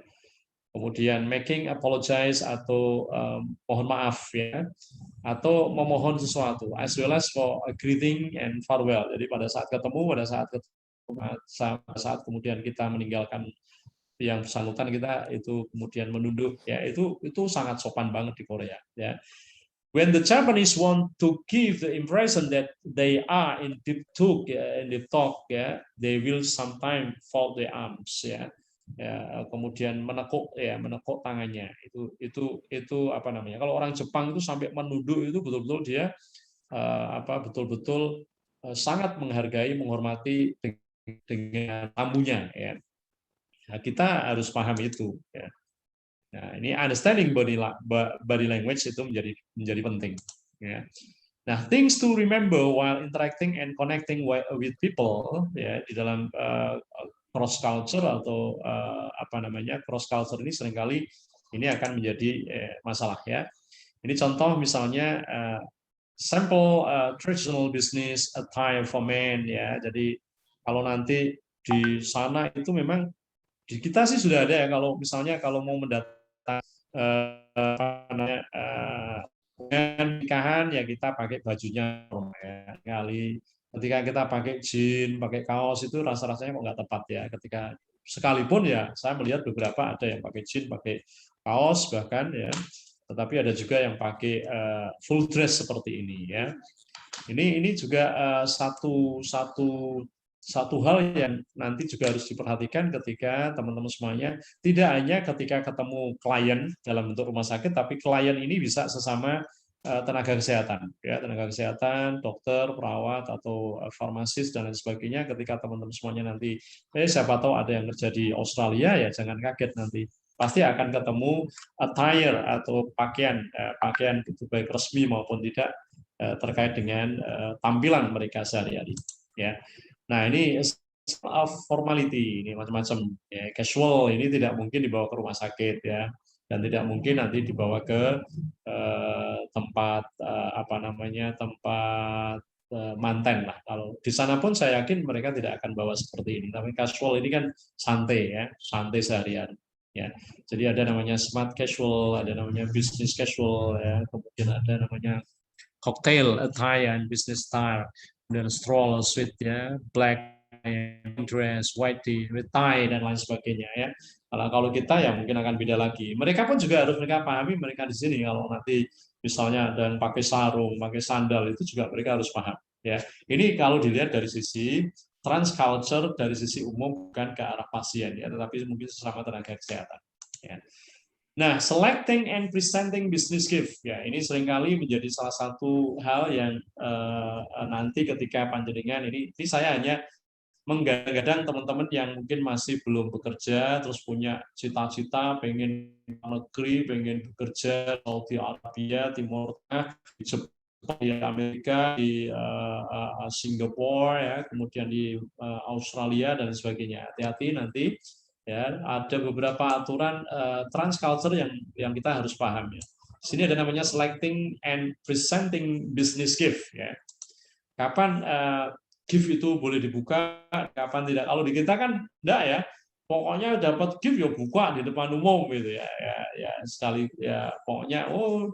Kemudian making apologize atau mohon maaf ya, atau memohon sesuatu, as well as for a greeting and farewell. Jadi pada saat ketemu, pada saat kemudian kita meninggalkan yang bersangkutan, kita itu kemudian menunduk ya, itu sangat sopan banget di Korea ya. When the Japanese want to give the impression that they are in deep talk ya, they will sometimes fold their arms ya. Ya, kemudian menekuk tangannya, itu apa namanya, kalau orang Jepang itu sampai menunduk itu betul-betul dia betul-betul sangat menghargai, menghormati dengan tamunya ya. Nah, kita harus paham itu ya. Nah, ini understanding body language itu menjadi penting ya. Nah, things to remember while interacting and connecting with people ya, di dalam cross culture atau apa namanya, cross culture ini seringkali ini akan menjadi masalah ya. Ini contoh misalnya sample traditional business attire for men ya. Jadi kalau nanti di sana itu memang di kita sih sudah ada ya, kalau misalnya kalau mau mendatang nikahan ya kita pakai bajunya ya. Kali ketika kita pakai jeans, pakai kaos itu rasa-rasanya kok nggak tepat ya. Ketika sekalipun ya saya melihat beberapa ada yang pakai jeans, pakai kaos bahkan ya, tetapi ada juga yang pakai full dress seperti ini ya. Ini juga satu hal yang nanti juga harus diperhatikan ketika teman-teman semuanya, tidak hanya ketika ketemu klien dalam bentuk rumah sakit, tapi klien ini bisa sesama tenaga kesehatan ya, tenaga kesehatan, dokter, perawat atau farmasis dan lain sebagainya. Ketika teman-teman semuanya nanti siapa tahu ada yang kerja di Australia ya, jangan kaget nanti pasti akan ketemu attire atau pakaian itu baik resmi maupun tidak terkait dengan tampilan mereka sehari-hari ya. Nah, ini formality, ini macam-macam ya. Casual ini tidak mungkin dibawa ke rumah sakit ya, dan tidak mungkin nanti dibawa ke tempat apa namanya, tempat manten lah. Kalau di sana pun saya yakin mereka tidak akan bawa seperti ini. Tapi casual ini kan santai ya, santai seharian ya. Jadi ada namanya smart casual, ada namanya business casual ya, kemudian ada namanya cocktail attire and business style, kemudian stroll suit ya, black dress, white tee, with tie dan lain sebagainya ya. Kalau kita ya mungkin akan beda lagi. Mereka pun juga harus mereka pahami, mereka di sini kalau nanti misalnya ada yang pakai sarung, pakai sandal, itu juga mereka harus paham ya. Ini kalau dilihat dari sisi transculture, dari sisi umum, bukan ke arah pasien ya, tetapi mungkin sesama tenaga kesehatan ya. Nah, selecting and presenting business gift ya, ini seringkali menjadi salah satu hal yang nanti ketika panjenengan ini saya hanya menggadang-gadang teman-teman yang mungkin masih belum bekerja, terus punya cita-cita pengen negeri, pengen bekerja Saudi Arabia, Timur Tengah, di Jepang, di Amerika, di Singapura, ya, kemudian di Australia dan sebagainya. Hati-hati nanti, ya, ada beberapa aturan transculture yang kita harus paham, ya. Sini ada namanya selecting and presenting business gift, ya. Kapan gift itu boleh dibuka, kapan tidak. Kalau di kita kan enggak, ya. Pokoknya dapat gift ya buka di depan umum gitu, ya. Ya sekali, ya pokoknya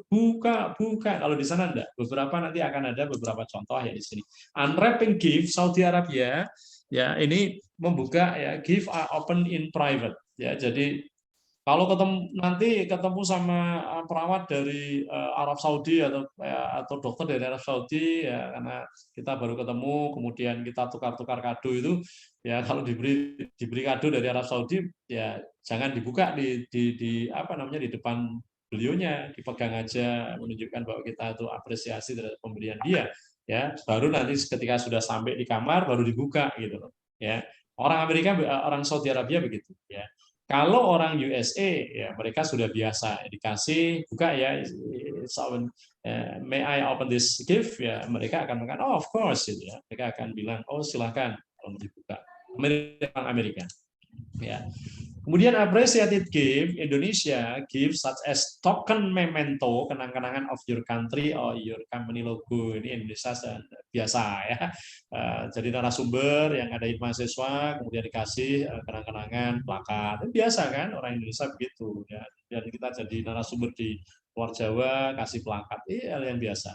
buka. Kalau di sana enggak. Beberapa nanti akan ada beberapa contoh ya di sini. Unwrapping gift Saudi Arabia, ya, ini membuka, ya, gift are open in private, ya. Jadi kalau nanti ketemu sama perawat dari Arab Saudi atau dokter dari Arab Saudi, ya, karena kita baru ketemu, kemudian kita tukar-tukar kado itu, ya, kalau diberi kado dari Arab Saudi, ya jangan dibuka di apa namanya, di depan beliaunya, dipegang aja, menunjukkan bahwa kita itu apresiasi terhadap pemberian dia, ya. Baru nanti ketika sudah sampai di kamar baru dibuka gitu loh, ya. Orang Saudi Arabia begitu, ya. Kalau orang USA, ya mereka sudah biasa dikasih buka, ya, may I open this gift, ya, mereka akan mengatakan of course, gitu, ya. Mereka akan bilang silakan kalau dibuka. Amerika, ya. Kemudian appreciated gift Indonesia gift such as token memento, kenang-kenangan of your country or your company logo. Ini Indonesia biasa, ya. Jadi narasumber yang ngadain mahasiswa kemudian dikasih kenang-kenangan plakat. Itu biasa kan, orang Indonesia begitu, ya. Dan kita jadi narasumber di luar Jawa kasih plakat. Ini hal yang biasa.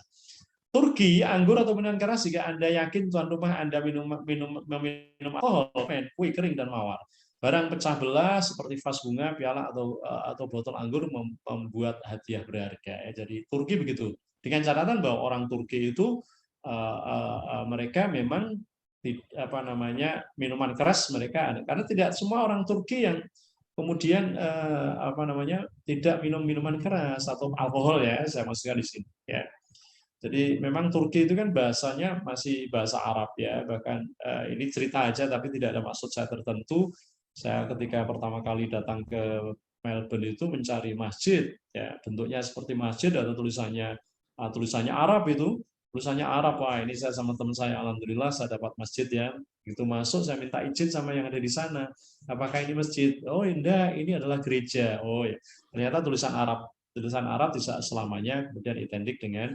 Turki, anggur atau minuman keras jika Anda yakin tuan rumah Anda minum alkohol, kue kering dan mawar. Barang pecah belah seperti vas bunga, piala atau botol anggur membuat hadiah berharga. Ya, jadi Turki begitu. Dengan catatan bahwa orang Turki itu mereka memang apa namanya, minuman keras mereka ada. Karena tidak semua orang Turki yang kemudian apa namanya, tidak minum minuman keras atau alkohol, ya, saya maksudkan di sini, ya. Jadi memang Turki itu kan bahasanya masih bahasa Arab, ya. Bahkan ini cerita aja tapi tidak ada maksud saya tertentu. Saya ketika pertama kali datang ke Melbourne itu mencari masjid, ya, bentuknya seperti masjid atau tulisannya Arab itu, tulisannya Arab. Wah, ini saya sama teman saya, alhamdulillah saya dapat masjid, ya. Begitu masuk saya minta izin sama yang ada di sana. Apakah ini masjid? Oh, indah, ini adalah gereja. Oh, ya. Ternyata tulisan Arab. Tulisan Arab tidak selamanya kemudian identik dengan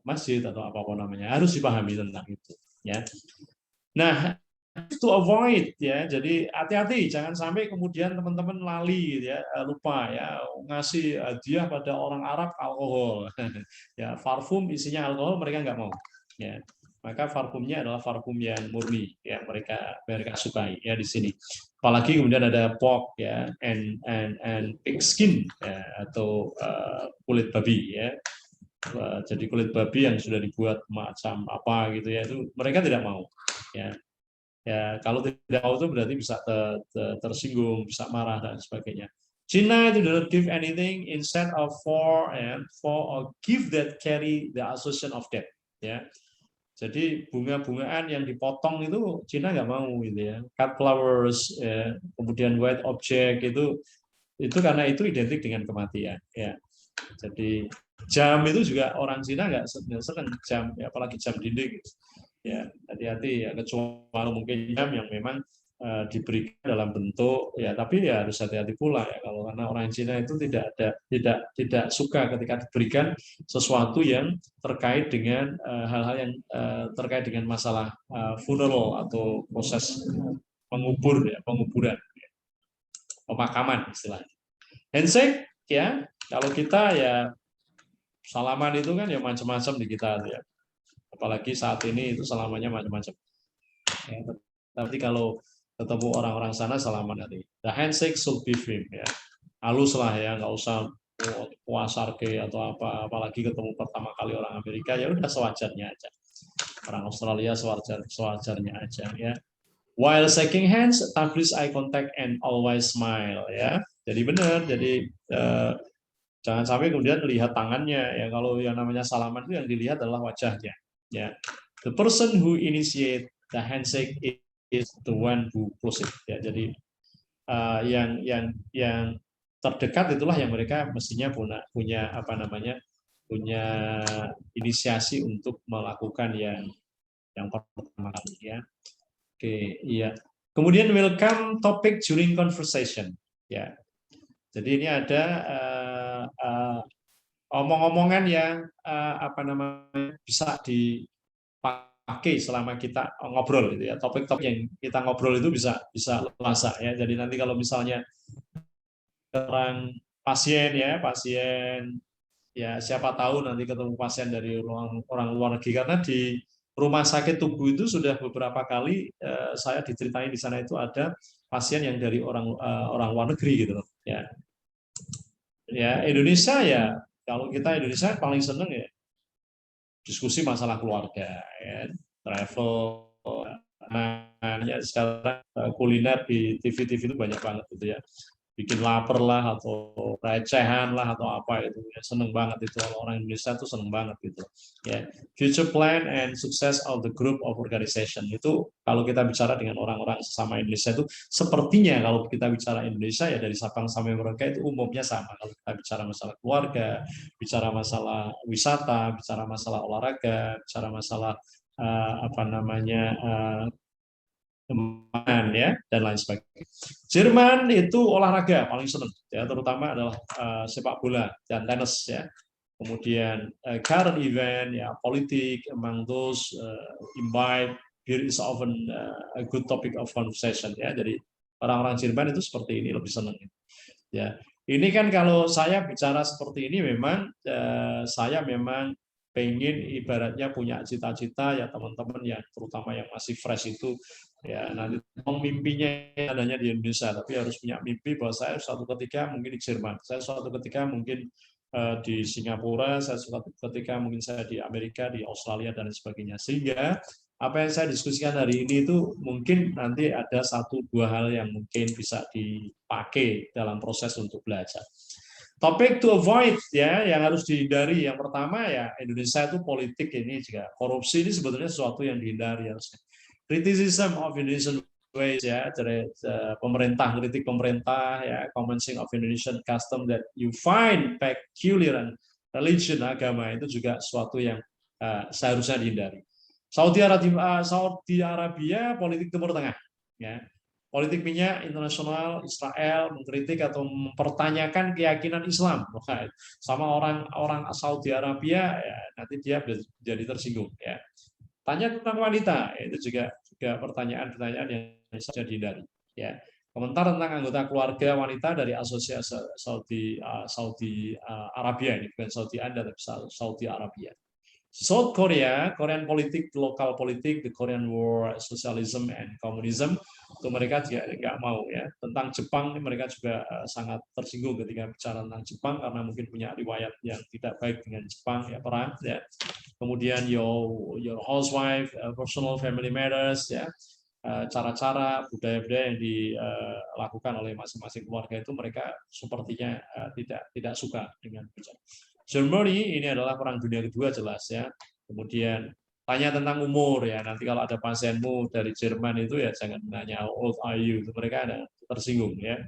masjid atau apapun namanya, harus dipahami tentang itu, ya. Nah, to avoid, ya, jadi hati-hati jangan sampai kemudian teman-teman lali, ya, lupa, ya, ngasih hadiah pada orang Arab alkohol. Ya, parfum isinya alkohol mereka nggak mau, ya. Maka parfumnya adalah parfum yang murni, ya, mereka sukai, ya, di sini. Apalagi kemudian ada pork, ya, and pig skin, ya, atau kulit babi, ya. Jadi kulit babi yang sudah dibuat macam apa gitu, ya, itu mereka tidak mau, ya. Ya, kalau tidak mau itu berarti bisa tersinggung, bisa marah dan sebagainya. Cina itu don't give anything instead of for a gift that carry the association of death, ya. Jadi bunga-bungaan yang dipotong itu Cina nggak mau gitu, ya. Cut flowers, ya, kemudian white object itu karena itu identik dengan kematian, ya. Jadi jam itu juga orang Cina nggak senang jam, ya, apalagi jam dinding, ya. Hati-hati, ya, kecuali mungkin jam yang memang diberikan dalam bentuk, ya, tapi ya harus hati-hati pula, ya, kalau karena orang Cina itu tidak suka ketika diberikan sesuatu yang terkait dengan hal-hal yang terkait dengan masalah funeral atau proses penguburan, ya, pemakaman istilahnya. Handshake, ya, kalau kita, ya, salaman itu kan ya macam-macam di kita, ya. Apalagi saat ini itu salamannya macam-macam. Ya, tapi kalau ketemu orang-orang sana salaman nanti. The handshake should be firm, ya. Halus lah, ya, nggak usah puasarke atau apa. Apalagi ketemu pertama kali orang Amerika, ya udah sewajarnya aja. Orang Australia sewajarnya aja, ya. While shaking hands, establish eye contact and always smile, ya. Jadi benar, jadi jangan sampai kemudian lihat tangannya, ya. Kalau yang namanya salaman itu yang dilihat adalah wajahnya, ya. The person who initiate the handshake is the one who close it. Ya, jadi yang terdekat itulah yang mereka mestinya punya apa namanya, punya inisiasi untuk melakukan yang pertama kali ya. Oke, iya. Kemudian welcome topic during conversation. Ya. Jadi ini ada omong-omongan yang apa namanya bisa dipakai selama kita ngobrol gitu ya. Topik-topik yang kita ngobrol itu bisa luasa ya. Jadi nanti kalau misalnya orang pasien ya siapa tahu nanti ketemu pasien dari orang luar negeri, karena di rumah sakit tubuh itu sudah beberapa kali saya diceritain di sana itu ada pasien yang dari orang luar negeri gitu loh ya. Ya Indonesia ya, kalau kita Indonesia paling seneng ya diskusi masalah keluarga ya, travel, ya sekarang kuliner di TV-TV itu banyak banget gitu ya, bikin lapar lah atau recehan lah atau apa itu ya, seneng banget itu orang Indonesia tuh seneng banget gitu ya. Future plan and success of the group of organization itu kalau kita bicara dengan orang-orang sesama Indonesia itu sepertinya kalau kita bicara Indonesia ya dari Sabang sampai Merauke itu umumnya sama. Kalau kita bicara masalah keluarga, bicara masalah wisata, bicara masalah olahraga, bicara masalah apa namanya teman ya dan lain sebagainya. Jerman itu olahraga paling senang ya, terutama adalah sepak bola dan tenis ya. Kemudian current event ya, politik, among those imbibe here is often a good topic of conversation ya. Jadi orang-orang Jerman itu seperti ini lebih senang ya. Ini kan kalau saya bicara seperti ini memang saya memang pengen ibaratnya punya cita-cita ya teman-teman ya, terutama yang masih fresh itu ya, nanti mimpinya adanya di Indonesia, tapi harus punya mimpi bahwa saya suatu ketika mungkin di Jerman, saya suatu ketika mungkin di Singapura, saya suatu ketika mungkin saya di Amerika, di Australia dan sebagainya. Sehingga apa yang saya diskusikan hari ini itu mungkin nanti ada 1-2 hal yang mungkin bisa dipakai dalam proses untuk belajar. Topik to avoid ya, yang harus dihindari. Yang pertama ya, Indonesia itu politik ini juga korupsi ini sebetulnya sesuatu yang dihindari harusnya. Criticism of Indonesian ways ya, dari pemerintah, kritik pemerintah ya, commenting of Indonesian custom that you find peculiar, and religion, agama itu juga sesuatu yang seharusnya dihindari. Saudi Arabia politik Timur Tengah ya. Politik minyak internasional, Israel mengkritik atau mempertanyakan keyakinan Islam. Sama orang Saudi Arabia ya, nanti dia jadi tersinggung ya. Tanya tentang wanita, itu juga pertanyaan-pertanyaan yang bisa dihindari ya. Komentar tentang anggota keluarga wanita dari asosiasi Saudi Arabia, ini bukan Saudi Anda tapi Saudi Arabia. South Korea, Korean politik, lokal politik, the Korean War, socialism and communism, itu mereka juga nggak mau ya. Tentang Jepang, mereka juga sangat tersinggung ketika bicara tentang Jepang karena mungkin punya riwayat yang tidak baik dengan Jepang ya, perang ya. Kemudian your housewife, personal family matters ya, cara-cara budaya-budaya yang dilakukan oleh masing-masing keluarga itu mereka sepertinya tidak suka dengan bicara. Germany ini adalah perang dunia kedua jelas ya. Kemudian tanya tentang umur ya. Nanti kalau ada pasienmu dari Jerman itu ya jangan nanya how old are you, itu mereka ada tersinggung ya.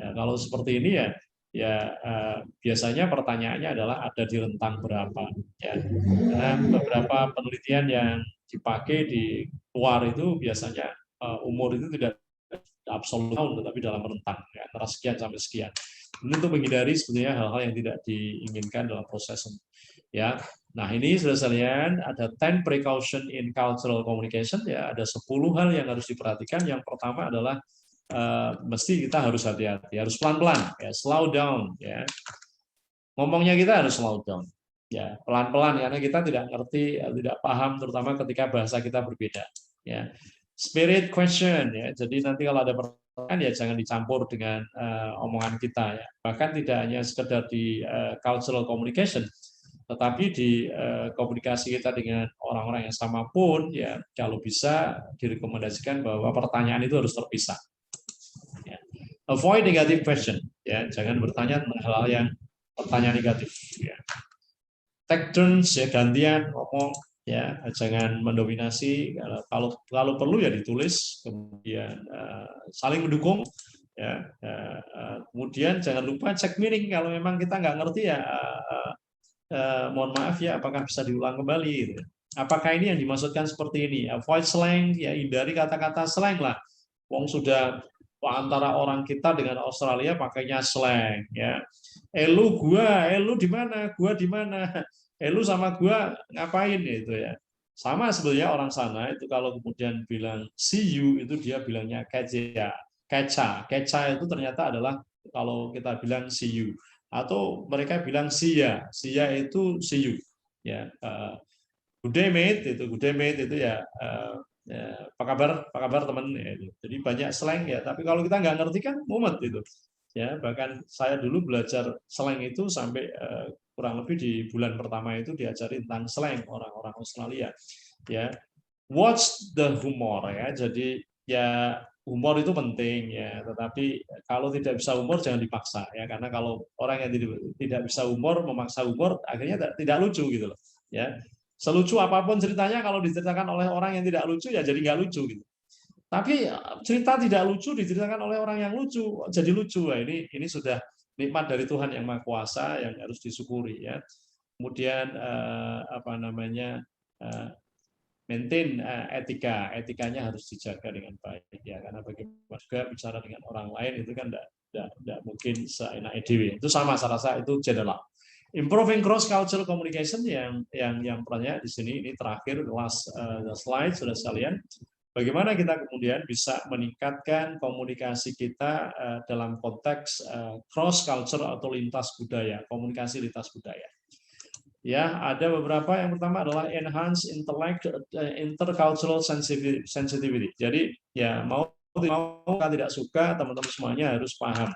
Ya kalau seperti ini ya biasanya pertanyaannya adalah ada di rentang berapa ya. Karena beberapa penelitian yang dipakai di luar itu biasanya umur itu tidak absolut tahun tetapi dalam rentang ya, antara sekian sampai sekian. Ini untuk menghindari sebenarnya hal-hal yang tidak diinginkan dalam proses ya. Nah, ini sudah sekalian ada 10 precaution in cultural communication ya, ada 10 hal yang harus diperhatikan. Yang pertama adalah mesti kita harus hati-hati, harus pelan-pelan ya, slow down ya. Ngomongnya kita harus slow down. Ya, pelan-pelan karena kita tidak ngerti, tidak paham terutama ketika bahasa kita berbeda ya. Spirit question ya. Jadi nanti kalau ada pertanyaan ya jangan dicampur dengan omongan kita ya. Bahkan tidak hanya sekedar di cultural communication, tetapi di komunikasi kita dengan orang-orang yang sama pun ya kalau bisa direkomendasikan bahwa pertanyaan itu harus terpisah. Ya. Avoid negative question ya. Jangan bertanya tentang hal-hal yang pertanyaan negatif ya. Take turns ya, gantian ngomong ya, jangan mendominasi. Kalau perlu ya ditulis, kemudian saling mendukung, ya. Kemudian jangan lupa cek meaning. Kalau memang kita nggak ngerti ya, mohon maaf ya, apakah bisa diulang kembali, gitu. Apakah ini yang dimaksudkan seperti ini? Avoid slang, ya, hindari kata-kata slang lah. Wong sudah antara orang kita dengan Australia pakainya slang, ya. Lu gua, lu di mana? Gua di mana? Lu sama gua ngapain itu, ya. Sama sebenarnya orang sana itu kalau kemudian bilang see you itu dia bilangnya keca. Keca itu ternyata adalah kalau kita bilang see you, atau mereka bilang sia. Sia itu see you, ya. Good day mate itu ya, ya, apa kabar teman, ya, itu. Jadi banyak slang ya, tapi kalau kita nggak ngerti kan mumet itu, ya. Bahkan saya dulu belajar slang itu sampai kurang lebih di bulan pertama itu diajari tentang slang orang-orang Australia, ya. Watch the humor, ya. Jadi ya, humor itu penting, ya, tetapi kalau tidak bisa humor jangan dipaksa, ya, karena kalau orang yang tidak bisa humor memaksa humor akhirnya tidak lucu gitu loh, ya. Selucu apapun ceritanya, kalau diceritakan oleh orang yang tidak lucu ya jadi nggak lucu gitu. Tapi cerita tidak lucu diceritakan oleh orang yang lucu jadi lucu. Nah, ini sudah nikmat dari Tuhan yang Maha Kuasa yang harus disyukuri, ya. Kemudian apa namanya, maintain etikanya harus dijaga dengan baik, ya, karena bagaimana juga bicara dengan orang lain itu kan tidak mungkin seenak dewi. Itu sama, saya rasa itu general. Improving cross cultural communication yang perannya di sini, ini terakhir last slide sudah sekalian. Bagaimana kita kemudian bisa meningkatkan komunikasi kita dalam konteks cross culture atau lintas budaya, komunikasi lintas budaya. Ya, ada beberapa. Yang pertama adalah enhance intercultural sensitivity. Jadi ya, mau tidak suka, teman-teman semuanya harus paham,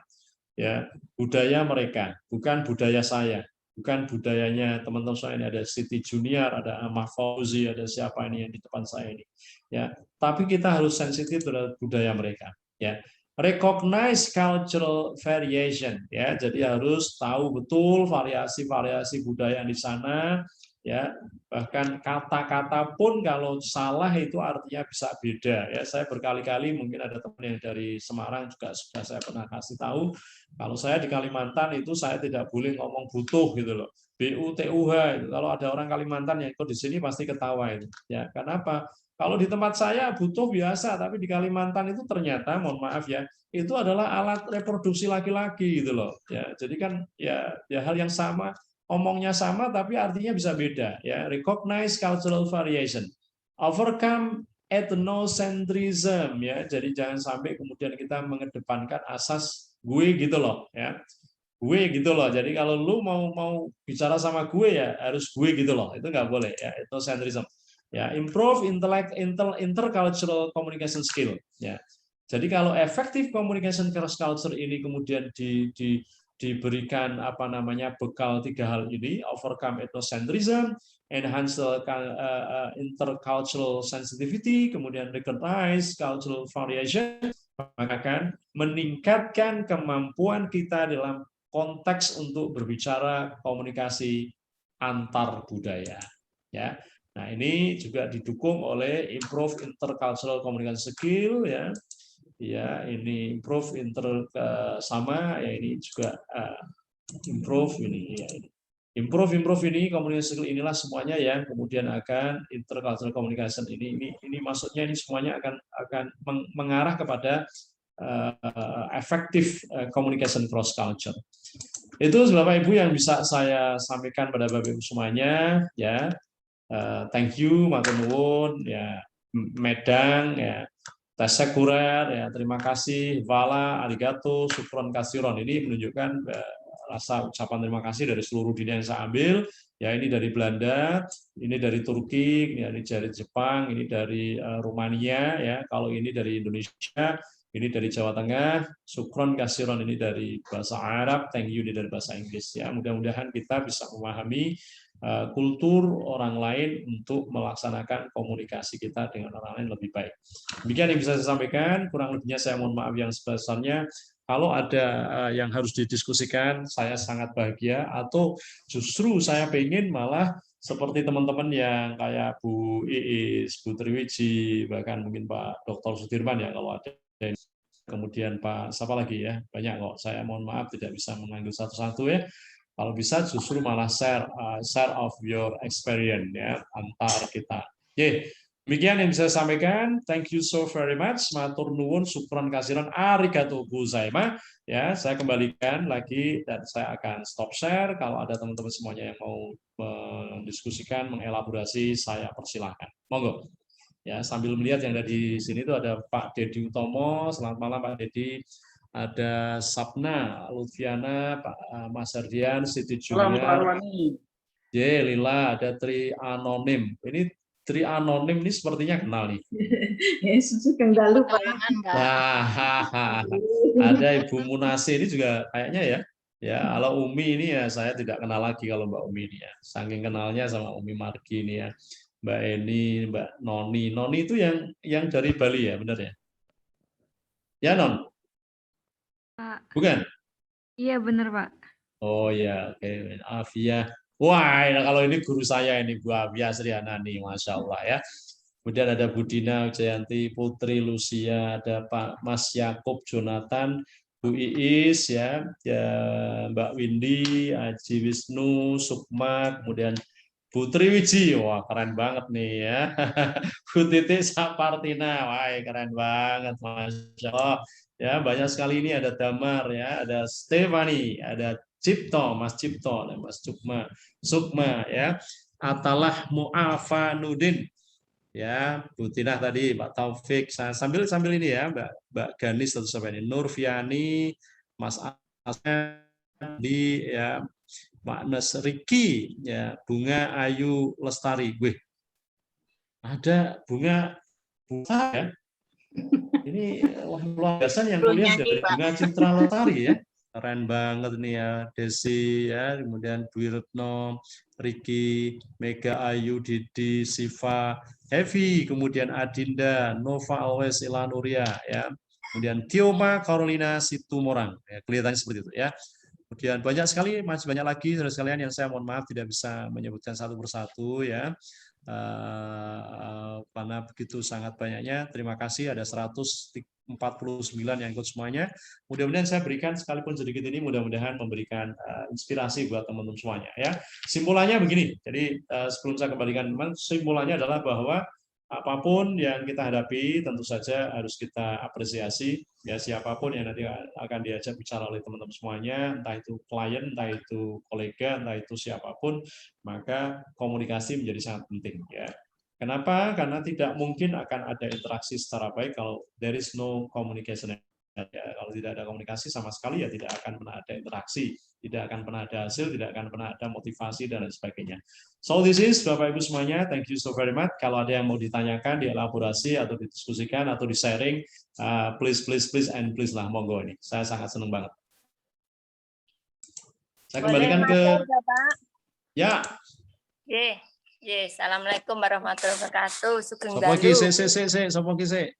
ya, budaya mereka, bukan budaya saya, bukan budayanya teman-teman saya. Ini ada Siti Junior, ada Ahmad Fauzi, ada siapa ini yang di depan saya ini, ya. Tapi kita harus sensitif terhadap budaya mereka, ya. Recognize cultural variation, ya. Jadi harus tahu betul variasi-variasi budaya di sana, ya. Bahkan kata-kata pun kalau salah itu artinya bisa beda, ya. Saya berkali-kali, mungkin ada teman yang dari Semarang juga sudah saya pernah kasih tahu, kalau saya di Kalimantan itu saya tidak boleh ngomong butuh gitu loh, BUTUH itu. Kalau ada orang Kalimantan yang ikut di sini pasti ketawa itu, ya. Kenapa? Kalau di tempat saya butuh biasa, tapi di Kalimantan itu ternyata, mohon maaf ya, itu adalah alat reproduksi laki-laki gitu loh, ya. Jadi kan ya, hal yang sama, omongnya sama tapi artinya bisa beda, ya. Recognize cultural variation, overcome ethnocentrism, ya. Jadi jangan sampai kemudian kita mengedepankan asas gue gitu loh, ya. Gue gitu loh. Jadi kalau lu mau bicara sama gue ya harus gue gitu loh. Itu nggak boleh, ya. Ethnocentrism. Ya, improve intercultural communication skill, ya. Jadi kalau effective communication cross culture ini kemudian diberikan apa namanya bekal 3 hal ini, overcome ethnocentrism, enhance intercultural sensitivity, kemudian recognize cultural variation, maka akan meningkatkan kemampuan kita dalam konteks untuk berbicara komunikasi antar budaya, ya. Nah, ini juga didukung oleh improve intercultural communication skill, ya. Ya, ini improve sama, ya, ini juga improve ini, ya, ini. Improve ini communication skill, inilah semuanya yang kemudian akan intercultural communication ini maksudnya ini semuanya akan mengarah kepada effective communication cross culture. Itu Bapak Ibu yang bisa saya sampaikan pada Bapak Ibu semuanya, ya. Thank you, matur nuwun, ya. Medang, ya. Tasyakuran, ya. Terima kasih, vala, arigato, syukron kasiron. Ini menunjukkan rasa ucapan terima kasih dari seluruh dunia yang saya ambil. Ya, ini dari Belanda, ini dari Turki, ini dari Jepang, ini dari Rumania, ya. Kalau ini dari Indonesia, ini dari Jawa Tengah, syukron kasiron ini dari bahasa Arab, thank you ini dari bahasa Inggris, ya. Mudah-mudahan kita bisa memahami kultur orang lain untuk melaksanakan komunikasi kita dengan orang lain lebih baik. Demikian yang bisa saya sampaikan, kurang lebihnya saya mohon maaf yang sebesarnya. Kalau ada yang harus didiskusikan, saya sangat bahagia. Atau justru saya pengen malah seperti teman-teman yang kayak Bu Iis, Bu Triwiji, bahkan mungkin Pak Dr. Sudirman ya kalau ada. Kemudian Pak, siapa lagi ya? Banyak kok. Saya mohon maaf tidak bisa mengambil satu-satu ya. Kalau bisa justru malah share of your experience ya antar kita. Oke, demikian yang bisa saya sampaikan. Thank you so very much. Matur nuwun, syukron kasiran, arigatou gozaimasu. Ya, saya kembalikan lagi dan saya akan stop share. Kalau ada teman-teman semuanya yang mau mendiskusikan, mengelaborasi, saya persilahkan. Monggo. Ya, sambil melihat yang ada di sini itu ada Pak Dedi Utomo. Selamat malam Pak Dedi. Ada Sapna, Lutfiana, Pak Mas Ardian, Siti Junior, Lila, ada Tri Anonim. Ini Tri Anonim ini sepertinya kenal nih. Yesus Kendalo Pak. Nah, ada Ibu Munasi ini juga kayaknya ya. Ya, kalau Umi ini ya saya tidak kenal lagi kalau Mbak Umi ini ya. Saking kenalnya sama Umi Margi ini ya. Mbak Eni, Mbak Noni. Noni itu yang dari Bali ya, benar ya? Ya, Non? Pak. Bukan? Iya benar Pak. Oh ya, oke. Afia. Wah, kalau ini guru saya ini Bu Afia Srianani, Masya Allah ya. Kemudian ada Bu Dina Jayanti, Putri Lucia, ada Pak Mas Yakub Jonathan, Bu Iis ya, Mbak Windy, Aji Wisnu, Sukma, kemudian Bu Triwiji, wah keren banget nih ya. Bu Titik Sapartina, wah keren banget, Masya Allah. Ya banyak sekali ini ada Damar ya, ada Stefani, ada Cipto, Mas Cipto, dan Mas Sukma ya, Atalah Mu'afanudin, ya Bu Tinah tadi, Pak Taufik, sambil ini ya, Mbak Ganis tentu saja ini, Nurfiani, Mas Asdi ya, Pak Nesriki ya, Bunga Ayu Lestari. Wih, ada bunga ya. Ini luar biasa yang mulia dari Bunga Citra Lestari ya. Keren banget nih ya, Desi ya, kemudian Dwi Retno, Riki, Mega Ayu, Didi, Siva, Evi, kemudian Adinda, Nova Always, Ilanuria ya. Kemudian Tioma Carolina Situmorang. Ya, kelihatannya seperti itu ya. Kemudian banyak sekali, masih banyak lagi saudara sekalian yang saya mohon maaf tidak bisa menyebutkan satu persatu ya. Karena begitu sangat banyaknya. Terima kasih ada 149 yang ikut semuanya. Mudah-mudahan saya berikan sekalipun sedikit ini mudah-mudahan memberikan inspirasi buat teman-teman semuanya ya. Simpulannya begini. Jadi sebelum saya kembalikan teman, simpulannya adalah bahwa apapun yang kita hadapi tentu saja harus kita apresiasi ya, siapapun yang nanti akan diajak bicara oleh teman-teman semuanya, entah itu klien, entah itu kolega, entah itu siapapun, maka komunikasi menjadi sangat penting ya. Kenapa? Karena tidak mungkin akan ada interaksi secara baik kalau there is no communication. Ya, kalau tidak ada komunikasi sama sekali ya tidak akan pernah ada interaksi, tidak akan pernah ada hasil, tidak akan pernah ada motivasi dan lain sebagainya. So this is Bapak Ibu semuanya, thank you so very much. Kalau ada yang mau ditanyakan, dielaborasi atau didiskusikan atau di-sharing, please and please lah, monggo ini. Saya sangat senang banget. Saya kembalikan ke Bapak. Ya. Assalamualaikum warahmatullahi wabarakatuh. Sugeng Sopo dalu. Sopo ki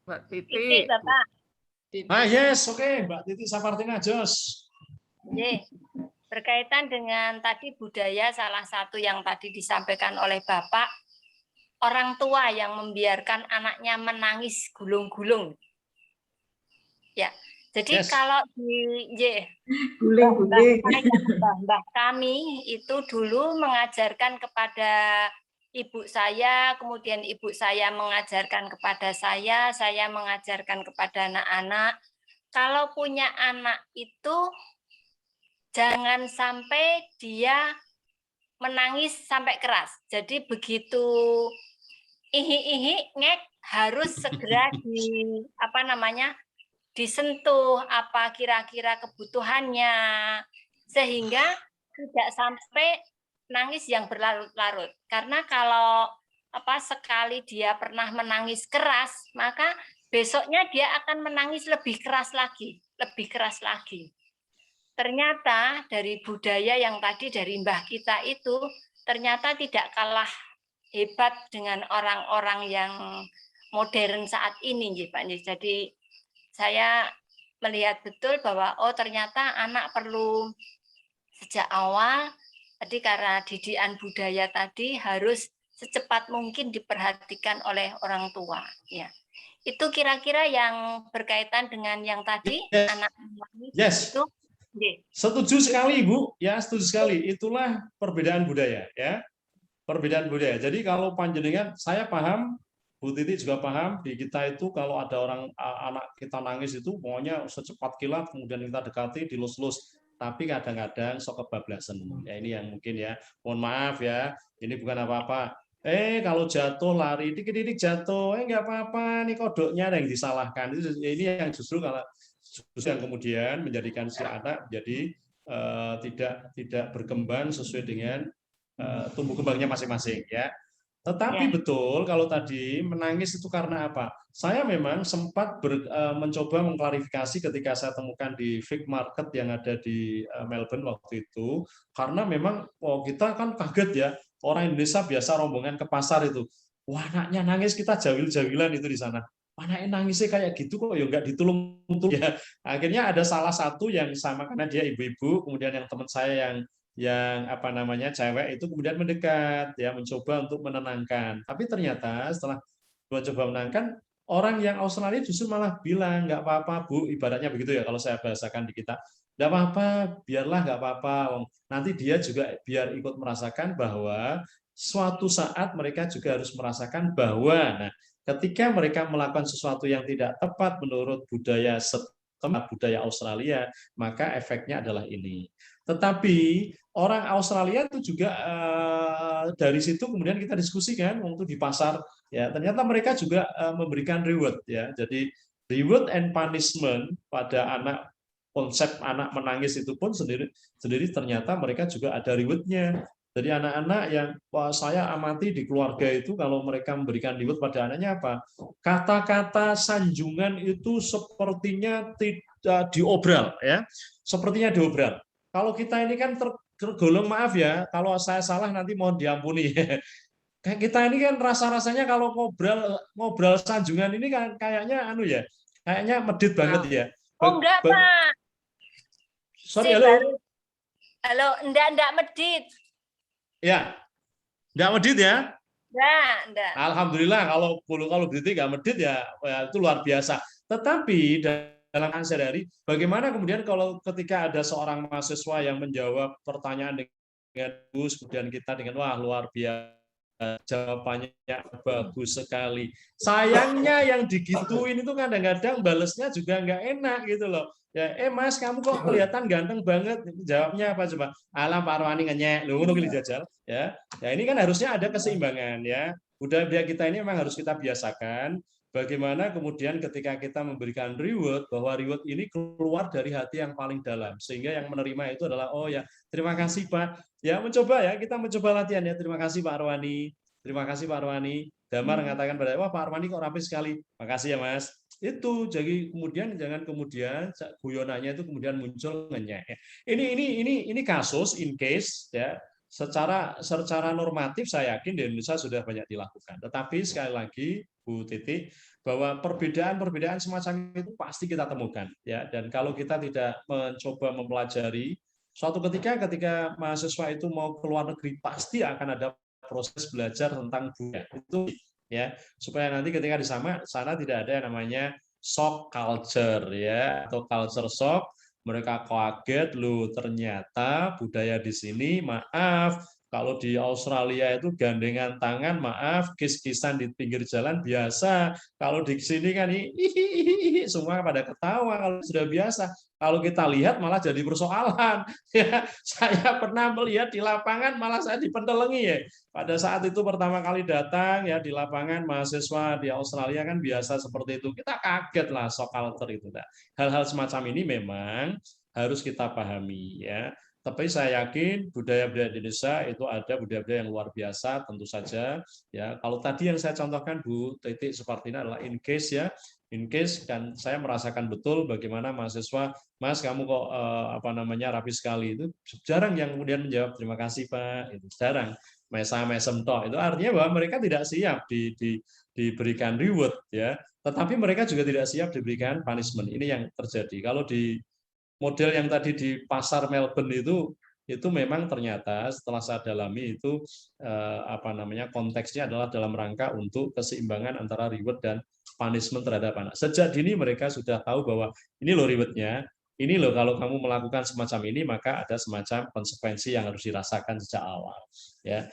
Mbak Titi. Titik, Bapak. Yes, oke, Mbak Titi Sapartina Jos. Berkaitan dengan tadi budaya, salah satu yang tadi disampaikan oleh Bapak, orang tua yang membiarkan anaknya menangis gulung-gulung. Ya, jadi kalau di mbah kami itu dulu mengajarkan kepada ibu saya, kemudian ibu saya mengajarkan kepada saya mengajarkan kepada anak-anak. Kalau punya anak itu jangan sampai dia menangis sampai keras. Jadi begitu ihi ngek harus segera disentuh apa kira-kira kebutuhannya sehingga tidak sampai nangis yang berlarut-larut. Karena kalau sekali dia pernah menangis keras, maka besoknya dia akan menangis lebih keras lagi. Ternyata dari budaya yang tadi dari mbah kita itu ternyata tidak kalah hebat dengan orang-orang yang modern saat ini, Pak. Jadi saya melihat betul bahwa oh ternyata anak perlu sejak awal tadi karena didikan budaya tadi harus secepat mungkin diperhatikan oleh orang tua. Ya, itu kira-kira yang berkaitan dengan yang tadi Yes. anak menangis Yes. itu. Oke. Setuju sekali, Bu. Ya, setuju sekali. Itulah perbedaan budaya, ya. Perbedaan budaya. Jadi kalau panjenengan, saya paham, Bu Titi juga paham, di kita itu kalau ada orang anak kita nangis itu pokoknya secepat kilat, kemudian kita dekati, dilus-lus. Tapi kadang-kadang sok kebablasan. Ya ini yang mungkin ya, mohon maaf ya, ini bukan apa-apa. Kalau jatuh lari, dikit-dikit jatuh, nggak apa-apa, nih kodoknya ada yang disalahkan. Ini yang justru kalau yang kemudian menjadikan si anak jadi tidak berkembang sesuai dengan tumbuh kembangnya masing-masing ya. Tetapi Ya. betul kalau tadi menangis itu karena apa? Saya memang sempat mencoba mengklarifikasi ketika saya temukan di Fig Market yang ada di Melbourne waktu itu, karena memang kita kan kaget ya, orang Indonesia biasa rombongan ke pasar itu, wah anaknya nangis kita jawil-jawilan itu di sana. Anaknya nangisnya kayak gitu kok ya nggak ditulung-tulung ya. Akhirnya ada salah satu yang sama karena dia ibu-ibu, kemudian yang teman saya yang apa namanya cewek itu kemudian mendekat ya mencoba untuk menenangkan, tapi ternyata setelah mencoba menenangkan, orang yang Australia justru malah bilang nggak apa-apa Bu, ibaratnya begitu ya kalau saya bahasakan di kita, nggak apa-apa, biarlah nggak apa-apa, nanti dia juga biar ikut merasakan bahwa suatu saat mereka juga harus merasakan bahwa nah ketika mereka melakukan sesuatu yang tidak tepat menurut budaya setempat, budaya Australia, maka efeknya adalah ini. Tetapi orang Australia itu juga dari situ kemudian kita diskusikan waktu di pasar ya, ternyata mereka juga memberikan reward ya. Jadi reward and punishment pada anak, konsep anak menangis itu pun sendiri ternyata mereka juga ada rewardnya. Jadi anak-anak yang saya amati di keluarga itu kalau mereka memberikan reward pada anaknya apa? Kata-kata sanjungan itu sepertinya tidak diobral ya. Sepertinya diobral. Kalau kita ini kan tergolong, maaf ya, kalau saya salah nanti mohon diampuni. Kayak kita ini kan rasa-rasanya kalau ngobrol sanjungan ini kan kayaknya kayaknya medit banget ya. Oh enggak, Pak. Sorry, halo. Halo, enggak medit. Ya, enggak medit ya? Enggak. Alhamdulillah kalau berarti enggak medit ya itu luar biasa. Tetapi dalam sehari-hari, bagaimana kemudian kalau ketika ada seorang mahasiswa yang menjawab pertanyaan dengan bagus, kemudian kita dengan wah luar biasa, jawabannya bagus sekali. Sayangnya yang digituin itu kadang-kadang balesnya juga nggak enak gitu loh. Ya, Mas, kamu kok kelihatan ganteng banget. Jawabnya apa coba? Alah Pak Arwani ngenyek. Loh, ngono jajal. Ya, ini kan harusnya ada keseimbangan ya. Budaya kita ini memang harus kita biasakan. Bagaimana kemudian ketika kita memberikan reward, bahwa reward ini keluar dari hati yang paling dalam, sehingga yang menerima itu adalah oh ya terima kasih Pak, ya mencoba ya, kita mencoba latihan ya, terima kasih Pak Arwani, terima kasih Pak Arwani. Damar mengatakan pada wah Pak Arwani kok rapi sekali, makasih ya Mas. Itu jadi kemudian jangan kemudian guyonannya itu kemudian muncul ngenyek. Ini kasus in case ya. Secara normatif saya yakin di Indonesia sudah banyak dilakukan. Tetapi sekali lagi Bu Titi, bahwa perbedaan semacam itu pasti kita temukan ya. Dan kalau kita tidak mencoba mempelajari, suatu ketika mahasiswa itu mau ke luar negeri pasti akan ada proses belajar tentang budaya itu ya, supaya nanti ketika di sana tidak ada yang namanya shock culture ya, atau culture shock. Mereka kaget, loh ternyata budaya di sini, maaf, kalau di Australia itu gandengan tangan, maaf, kis-kisan di pinggir jalan biasa. Kalau di sini kan semua pada ketawa kalau sudah biasa. Kalau kita lihat malah jadi persoalan. Ya, saya pernah melihat di lapangan malah saya dipentelengi ya. Pada saat itu pertama kali datang ya di lapangan mahasiswa di Australia kan biasa seperti itu. Kita kaget lah shock culture itu. Hal-hal semacam ini memang harus kita pahami ya. Tapi saya yakin budaya-budaya Indonesia itu ada budaya-budaya yang luar biasa tentu saja ya. Kalau tadi yang saya contohkan Bu Titi seperti ini adalah in case ya. In case kan saya merasakan betul bagaimana mahasiswa, Mas kamu kok rapi sekali, itu jarang yang kemudian menjawab terima kasih Pak, itu jarang. Mesem toh itu artinya bahwa mereka tidak siap diberikan reward ya. tetapi mereka juga tidak siap diberikan punishment. Ini yang terjadi. Kalau di model yang tadi di pasar Melbourne itu memang ternyata setelah saya dalami itu konteksnya adalah dalam rangka untuk keseimbangan antara reward dan punishment terhadap anak. Sejak dini mereka sudah tahu bahwa ini loh rewardnya, ini loh kalau kamu melakukan semacam ini maka ada semacam konsekuensi yang harus dirasakan sejak awal. Ya,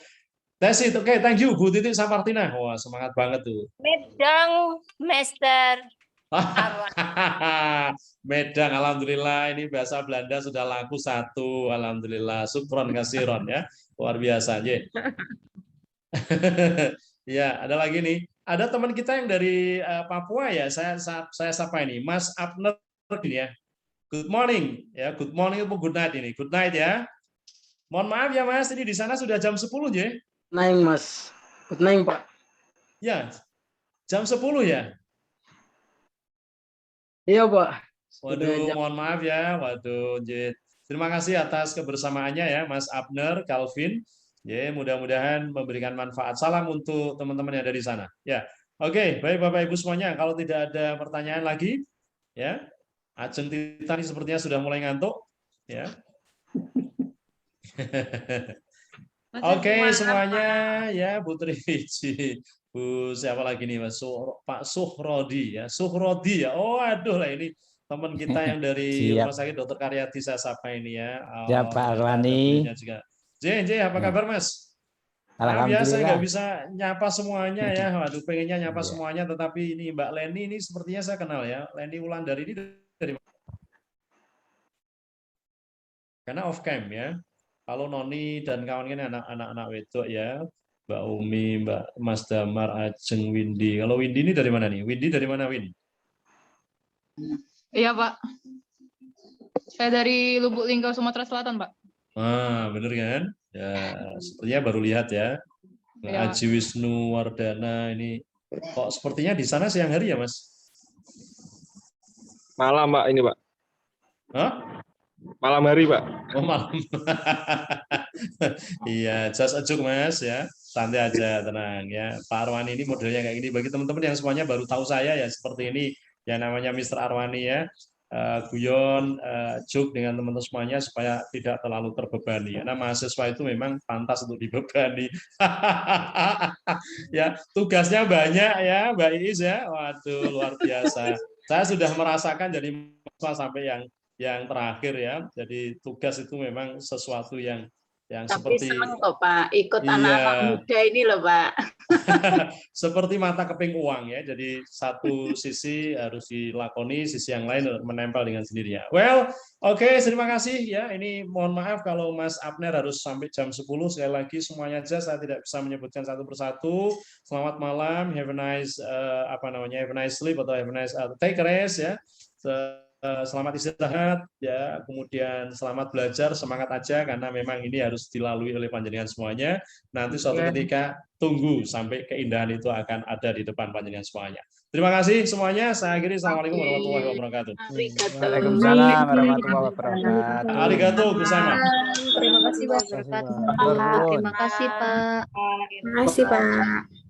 that's it. Oke, thank you Bu Titik Sapartina. Wah, semangat banget tuh. Medang, Master. Medang, alhamdulillah ini bahasa Belanda sudah laku satu, alhamdulillah. Syukron kasiron ya, luar biasa aja. Ya, ada lagi nih. Ada teman kita yang dari Papua ya. Saya sapa ini, Mas Abner ini ya. Good morning ya, good morning atau good night ini. Good night ya. Mohon maaf ya Mas, ini di sana sudah jam 10 ya. Naing Mas. Good night Pak. Ya, jam 10 ya. Iya Pak. Waduh, mohon maaf ya. Waduh, terima kasih atas kebersamaannya ya, Mas Abner, Calvin. Ya, mudah-mudahan memberikan manfaat. Salam untuk teman-teman yang ada di sana. Ya, oke, baik Bapak Ibu semuanya. Kalau tidak ada pertanyaan lagi, ya, Ajeng Tita ini sepertinya sudah mulai ngantuk. Ya. Oke, semuanya ya, Bu Triji. Bu siapa lagi nih Mas Pak Suhrodi ya, Suhrodi ya. Oh aduh lah ini teman kita yang dari Rumah Sakit Dr. Karyadi saya sapa ini ya. Ya Pak Arwani. J, apa kabar Mas? Maaf ya saya nggak bisa nyapa semuanya ya. Waduh pengennya nyapa semuanya tetapi ini Mbak Leni ini sepertinya saya kenal ya. Leni Wulandari ini dari mana? Karena off cam ya. Kalau Noni dan kawan-kawan anak-anak wedok ya. Mbak Umi, Mbak Mas Damar, Ajeng, Windy. Kalau Windy ini dari mana nih? Windy dari mana, Win? Iya, Pak. Saya dari Lubuk Linggau, Sumatera Selatan, Pak. Ah, bener kan? Ya, sepertinya baru lihat ya. Ya. Aji Wisnu Wardana ini. Kok sepertinya di sana siang hari ya, Mas? Malam, Pak, ini, Pak. Hah? Malam hari, Pak. Oh, malam. Iya, just a joke, Mas ya. Santai aja, tenang ya. Pak Arwani ini modelnya kayak gini. Bagi teman-teman yang semuanya baru tahu saya ya seperti ini. Yang namanya Mr. Arwani ya. Guyon, joke dengan teman-teman semuanya supaya tidak terlalu terbebani. Karena mahasiswa itu memang pantas untuk dibebani. Ya, tugasnya banyak ya, Mbak Iis ya. Waduh, luar biasa. Saya sudah merasakan jadi mahasiswa sampai yang terakhir ya. Jadi tugas itu memang sesuatu yang Tapi seperti seneng kok Pak, ikut iya, anak-anak muda ini loh Pak. seperti mata keping uang ya. Jadi satu sisi harus dilakoni, sisi yang lain menempel dengan sendirinya. Well, oke, terima kasih ya. Ini mohon maaf kalau Mas Abner harus sampai jam 10. Sekali lagi semuanya aja saya tidak bisa menyebutkan satu persatu. Selamat malam, have a nice have a nice sleep atau have a nice take a rest ya. Selamat istirahat ya, kemudian selamat belajar, semangat aja karena memang ini harus dilalui oleh panjenengan semuanya. Nanti suatu ketika tunggu sampai keindahan itu akan ada di depan panjenengan semuanya. Terima kasih semuanya. Saya akhiri. Assalamualaikum warahmatullahi wabarakatuh. Waalaikumsalam warahmatullahi wabarakatuh. Arigato bersama. Terima kasih Pak. Terima kasih Pak. Terima kasih Pak.